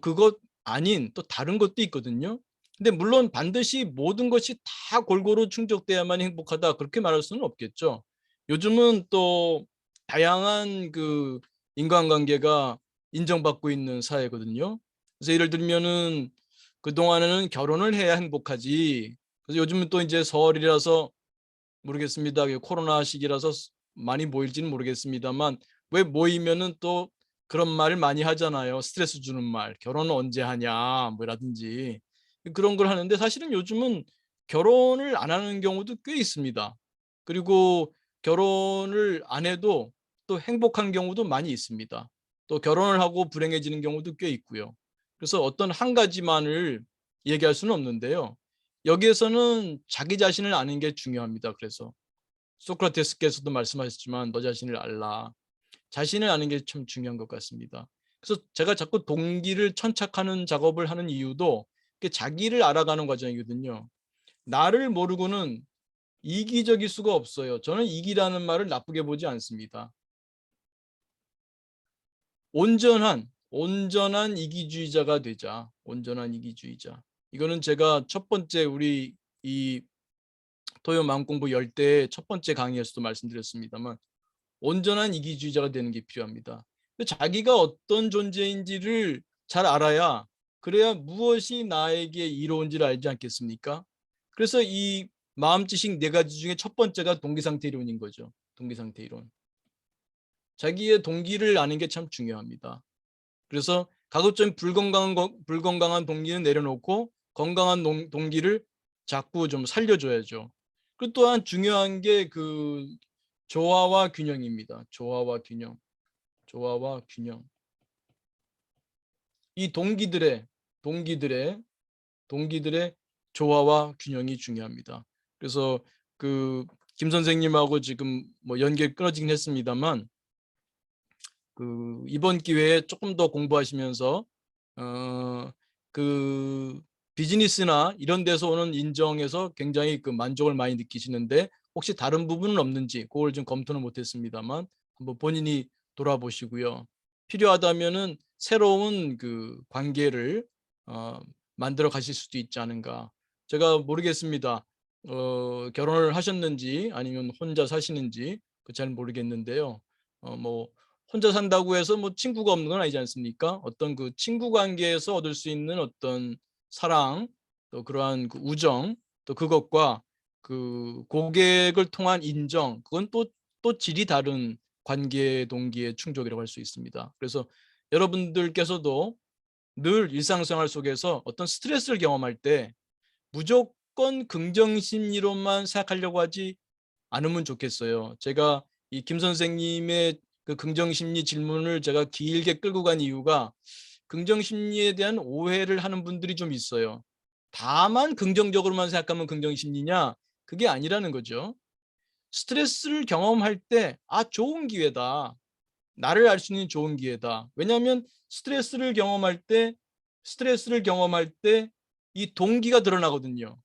[SPEAKER 1] 그것 아닌 또 다른 것도 있거든요. 근데 물론 반드시 모든 것이 다 골고루 충족돼야만 행복하다 그렇게 말할 수는 없겠죠. 요즘은 또 다양한 그 인간관계가 인정받고 있는 사회거든요. 그래서 예를 들면은 그동안에는 결혼을 해야 행복하지. 그래서 요즘은 또 이제 설이라서 모르겠습니다. 코로나 시기라서 많이 모일지는 모르겠습니다만 왜 모이면은 또 그런 말을 많이 하잖아요. 스트레스 주는 말. 결혼은 언제 하냐 뭐라든지 그런 걸 하는데 사실은 요즘은 결혼을 안 하는 경우도 꽤 있습니다. 그리고 결혼을 안 해도 또 행복한 경우도 많이 있습니다. 또 결혼을 하고 불행해지는 경우도 꽤 있고요. 그래서 어떤 한 가지만을 얘기할 수는 없는데요. 여기에서는 자기 자신을 아는 게 중요합니다. 그래서 소크라테스께서도 말씀하셨지만 너 자신을 알라. 자신을 아는 게 참 중요한 것 같습니다. 그래서 제가 자꾸 동기를 천착하는 작업을 하는 이유도 자기를 알아가는 과정이거든요. 나를 모르고는 이기적일 수가 없어요. 저는 이기라는 말을 나쁘게 보지 않습니다. 온전한 이기주의자가 되자. 온전한 이기주의자. 이거는 제가 첫 번째 우리 이 토요 마음 공부 열 때 첫 번째 강의에서도 말씀드렸습니다만 온전한 이기주의자가 되는 게 필요합니다. 자기가 어떤 존재인지를 잘 알아야 그래야 무엇이 나에게 이로운지를 알지 않겠습니까? 그래서 이 마음지식 네 가지 중에 첫 번째가 동기상태 이론인 거죠. 동기상태 이론. 자기의 동기를 아는 게 참 중요합니다. 그래서 가급적 불건강한 동기는 내려놓고 건강한 동기를 자꾸 좀 살려줘야죠. 그리고 또한 중요한 게 그 조화와 균형입니다. 조화와 균형. 조화와 균형. 이 동기들의 조화와 균형이 중요합니다. 그래서 그 김 선생님하고 지금 뭐 연결 끊어지긴 했습니다만 그 이번 기회에 조금 더 공부하시면서 그 비즈니스나 이런 데서 오는 인정에서 굉장히 그 만족을 많이 느끼시는데 혹시 다른 부분은 없는지 그걸 좀 검토는 못했습니다만 한번 본인이 돌아보시고요. 필요하다면은 새로운 그 관계를 만들어 가실 수도 있지 않은가. 제가 모르겠습니다. 결혼을 하셨는지 아니면 혼자 사시는지 잘 모르겠는데요. 뭐 혼자 산다고 해서 뭐 친구가 없는 건 아니지 않습니까? 어떤 그 친구 관계에서 얻을 수 있는 어떤 사랑, 또 그러한 그 우정, 또 그것과 그 고객을 통한 인정, 그건 또 질이 다른 관계 동기의 충족이라고 할 수 있습니다. 그래서 여러분들께서도 늘 일상생활 속에서 어떤 스트레스를 경험할 때 무조건 긍정 심리로만 생각하려고 하지 않으면 좋겠어요. 제가 이 김 선생님의 그 긍정심리 질문을 제가 길게 끌고 간 이유가 긍정심리에 대한 오해를 하는 분들이 좀 있어요. 다만 긍정적으로만 생각하면 긍정심리냐? 그게 아니라는 거죠. 스트레스를 경험할 때, 좋은 기회다. 나를 알 수 있는 좋은 기회다. 왜냐하면 스트레스를 경험할 때 이 동기가 드러나거든요.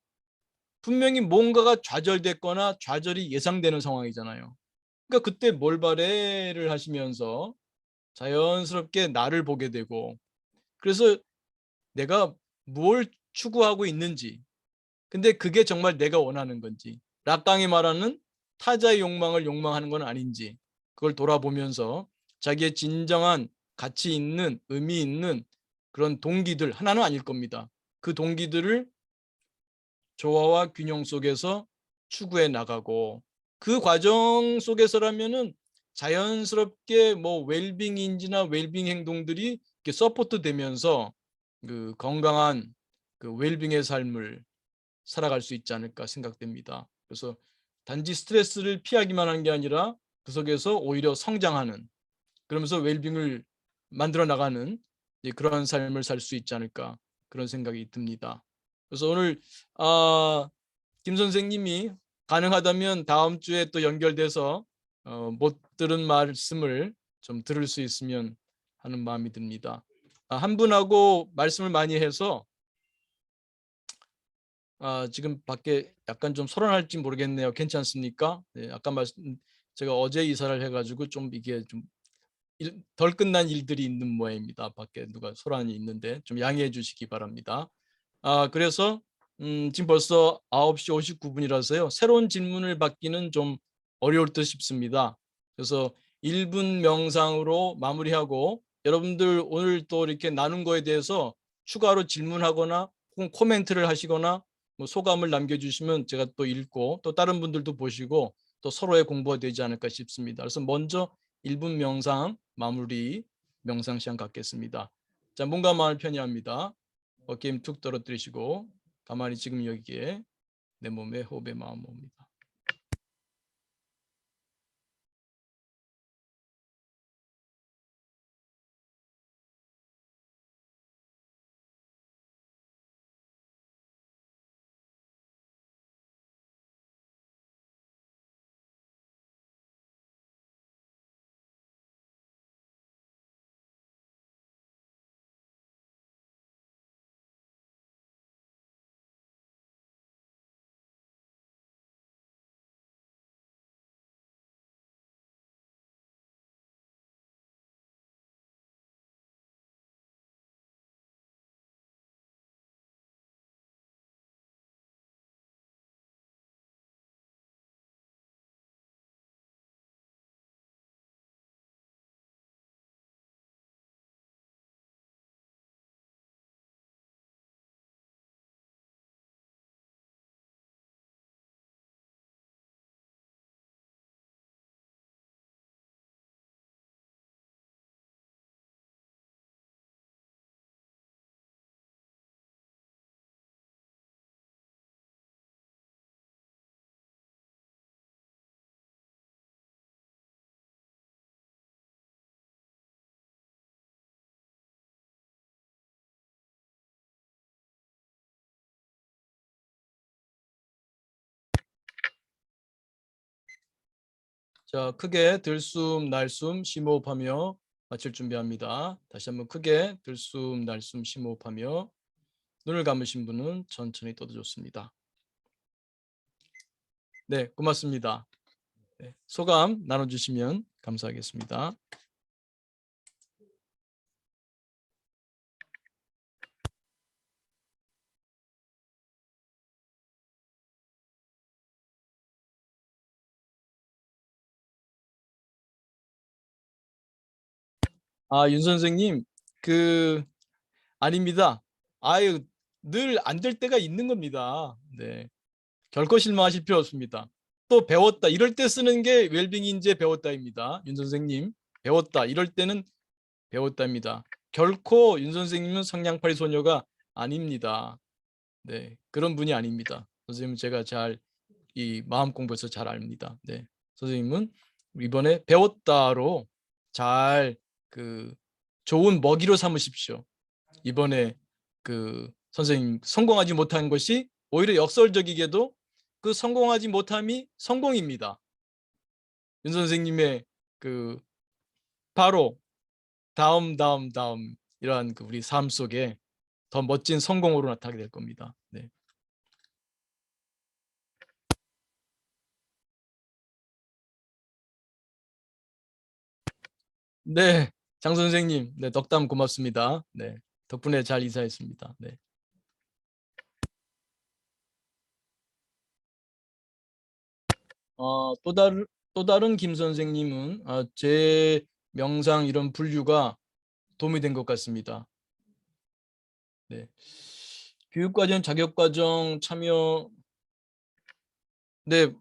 [SPEAKER 1] 분명히 뭔가가 좌절됐거나 좌절이 예상되는 상황이잖아요. 그러니까 그때 몰발해를 하시면서 자연스럽게 나를 보게 되고 그래서 내가 뭘 추구하고 있는지 근데 그게 정말 내가 원하는 건지 락강이 말하는 타자의 욕망을 욕망하는 건 아닌지 그걸 돌아보면서 자기의 진정한 가치 있는 의미 있는 그런 동기들 하나는 아닐 겁니다. 그 동기들을 조화와 균형 속에서 추구해 나가고 그 과정 속에서라면은 자연스럽게 뭐 웰빙인지나 웰빙 행동들이 이렇게 서포트 되면서 그 건강한 그 웰빙의 삶을 살아갈 수 있지 않을까 생각됩니다. 그래서 단지 스트레스를 피하기만 한 게 아니라 그 속에서 오히려 성장하는 그러면서 웰빙을 만들어 나가는 그런 삶을 살 수 있지 않을까 그런 생각이 듭니다. 그래서 오늘 김 선생님이 가능하다면 다음 주에 또 연결돼서 못 들은 말씀을 좀 들을 수 있으면 하는 마음이 듭니다. 한 분하고 말씀을 많이 해서 지금 밖에 약간 좀 소란할지 모르겠네요. 괜찮습니까? 네, 아까 제가 어제 이사를 해가지고 좀 이게 좀 덜 끝난 일들이 있는 모양입니다. 밖에 누가 소란이 있는데 좀 양해해 주시기 바랍니다. 그래서 지금 벌써 9시 59분이라서요. 새로운 질문을 받기는 좀 어려울 듯 싶습니다. 그래서 1분 명상으로 마무리하고 여러분들 오늘 또 이렇게 나눈 거에 대해서 추가로 질문하거나 혹은 코멘트를 하시거나 뭐 소감을 남겨주시면 제가 또 읽고 또 다른 분들도 보시고 또 서로의 공부가 되지 않을까 싶습니다. 그래서 먼저 1분 명상 마무리 명상 시간 갖겠습니다. 자, 몸과 마음을 편히합니다. 어깨 힘 툭 떨어뜨리시고 가만히 지금 여기에 내 몸에 호흡에 마음 옵니다. 자, 크게 들숨 날숨 심호흡하며 마칠 준비합니다. 다시 한번 크게 들숨 날숨 심호흡하며 눈을 감으신 분은 천천히 떠도 좋습니다. 네, 고맙습니다. 네, 소감 나눠주시면 감사하겠습니다. 아, 윤 선생님, 아닙니다. 아유, 늘 안 될 때가 있는 겁니다. 네, 결코 실망하실 필요 없습니다. 또 배웠다 이럴 때 쓰는 게 웰빙 인재 배웠다입니다. 윤 선생님, 배웠다 이럴 때는 배웠답니다. 결코 윤 선생님은 성냥팔이 소녀가 아닙니다. 네, 그런 분이 아닙니다. 선생님 제가 잘 이 마음 공부해서 잘 압니다. 네, 선생님은 이번에 배웠다로 잘 좋은 먹이로 삼으십시오. 이번에 선생님 성공하지 못한 것이 오히려 역설적이게도 그 성공하지 못함이 성공입니다. 윤 선생님의 바로 다음 이러한 우리 삶 속에 더 멋진 성공으로 나타나게 될 겁니다. 네. 네, 장 선생님, 네, 덕담 고맙습니다. 네, 덕분에 잘 이사했습니다. 네. 또 다른 김 선생님은 제 명상 이런 분류가 도움이 된 것 같습니다. 네. 교육과정, 자격과정 참여, 네,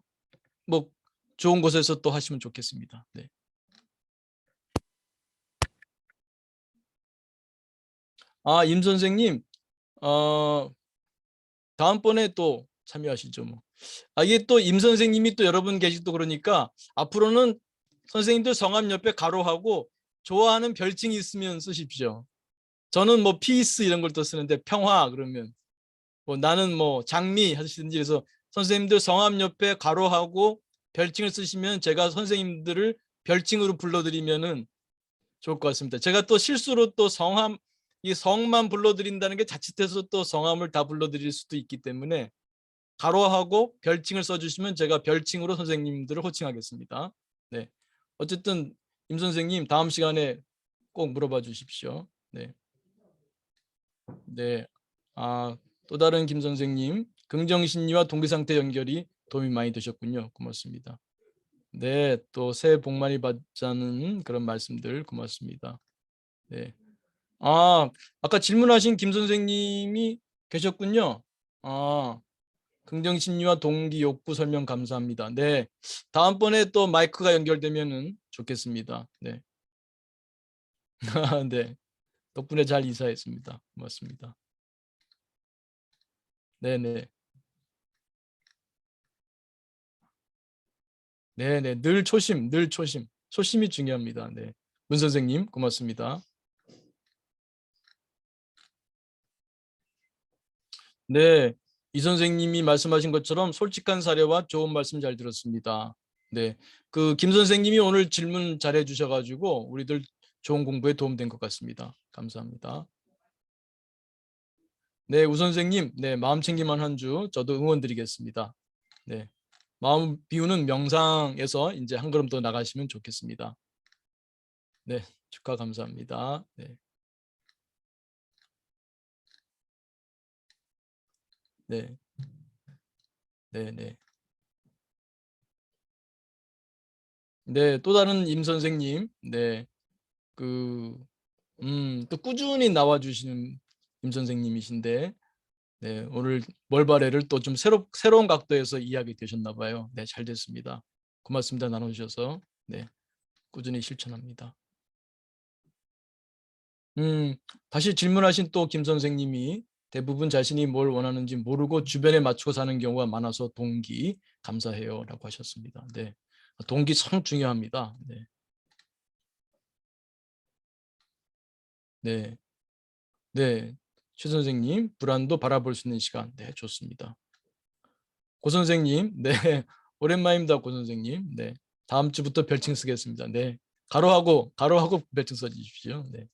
[SPEAKER 1] 뭐 좋은 곳에서 또 하시면 좋겠습니다. 네. 임 선생님, 다음번에 또 참여하시죠. 뭐. 이게 또 임 선생님이 또 여러분 계시고 그러니까 앞으로는 선생님들 성함 옆에 가로하고 좋아하는 별칭이 있으면 쓰십시오. 저는 뭐 피스 이런 걸 또 쓰는데 평화 그러면 뭐 나는 뭐 장미 하시든지 해서 선생님들 성함 옆에 가로하고 별칭을 쓰시면 제가 선생님들을 별칭으로 불러드리면은 좋을 것 같습니다. 제가 또 실수로 또 이 성만 불러드린다는 게 자칫해서 또 성함을 다 불러드릴 수도 있기 때문에 가로하고 별칭을 써주시면 제가 별칭으로 선생님들을 호칭하겠습니다. 네, 어쨌든 임 선생님 다음 시간에 꼭 물어봐 주십시오. 네, 네. 또 다른 김 선생님 긍정심리와 동기상태 연결이 도움이 많이 되셨군요. 고맙습니다. 네, 또 새해 복 많이 받자는 그런 말씀들 고맙습니다. 네. 아, 아까 질문하신 김 선생님이 계셨군요. 아, 긍정 심리와 동기 욕구 설명 감사합니다. 네. 다음번에 또 마이크가 연결되면은 좋겠습니다. 네. 네. 덕분에 잘 이사했습니다. 고맙습니다. 네네. 네네. 늘 초심, 늘 초심. 초심이 중요합니다. 네. 문 선생님, 고맙습니다. 네. 이 선생님이 말씀하신 것처럼 솔직한 사례와 좋은 말씀 잘 들었습니다. 네. 그 김 선생님이 오늘 질문 잘해 주셔가지고 우리들 좋은 공부에 도움된 것 같습니다. 감사합니다. 네, 우 선생님, 네, 마음 챙김한 한 주 저도 응원 드리겠습니다. 네. 마음 비우는 명상에서 이제 한 걸음 더 나가시면 좋겠습니다. 네, 축하 감사합니다. 네, 네, 네, 네. 네, 또 다른 임 선생님, 네, 그, 또 꾸준히 나와주시는 임 선생님이신데, 네, 오늘 월바레를 또 좀 새로운 각도에서 이야기 되셨나 봐요. 네, 잘 됐습니다. 고맙습니다. 나눠주셔서. 네, 꾸준히 실천합니다. 다시 질문하신 또 김 선생님이 대부분 자신이 뭘 원하는지 모르고 주변에 맞추고 사는 경우가 많아서 동기 감사해요라고 하셨습니다. 네, 동기 참 중요합니다. 네, 네, 네. 최 선생님 불안도 바라볼 수 있는 시간. 네, 좋습니다. 고 선생님, 네, 오랜만입니다. 고 선생님, 네, 다음 주부터 별칭 쓰겠습니다. 네, 가로하고 별칭 써주십시오. 네.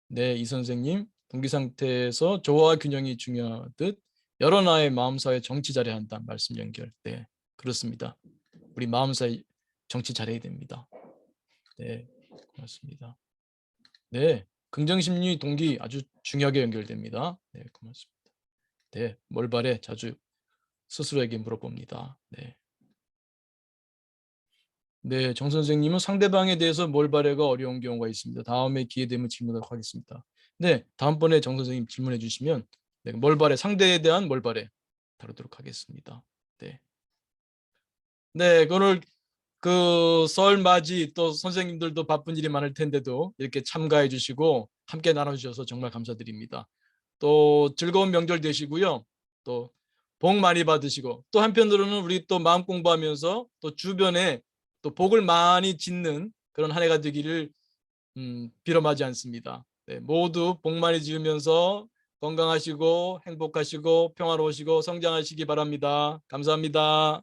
[SPEAKER 1] 네, 이 선생님, 동기 상태에서 조화와 균형이 중요하듯 여러 나의 마음사에 정치 잘해야 한다. 말씀 연결. 네, 그렇습니다. 우리 마음사에 정치 잘해야 됩니다. 네, 고맙습니다. 네, 긍정심리 동기 아주 중요하게 연결됩니다. 네, 고맙습니다. 네, 몰발에 자주 스스로에게 물어봅니다. 네. 네, 정 선생님은 상대방에 대해서 몰발해가 어려운 경우가 있습니다. 다음에 기회 되면 질문하도록 하겠습니다. 네, 다음번에 정 선생님 질문해 주시면 네, 몰발해 상대에 대한 몰발해 다루도록 하겠습니다. 네, 네, 오늘 그 설 맞이 또 선생님들도 바쁜 일이 많을 텐데도 이렇게 참가해 주시고 함께 나눠주셔서 정말 감사드립니다. 또 즐거운 명절 되시고요. 또 복 많이 받으시고 또 한편으로는 우리 또 마음 공부하면서 또 주변에 또 복을 많이 짓는 그런 한 해가 되기를 빌어마지 않습니다. 네, 모두 복 많이 지으면서 건강하시고 행복하시고 평화로우시고 성장하시기 바랍니다. 감사합니다.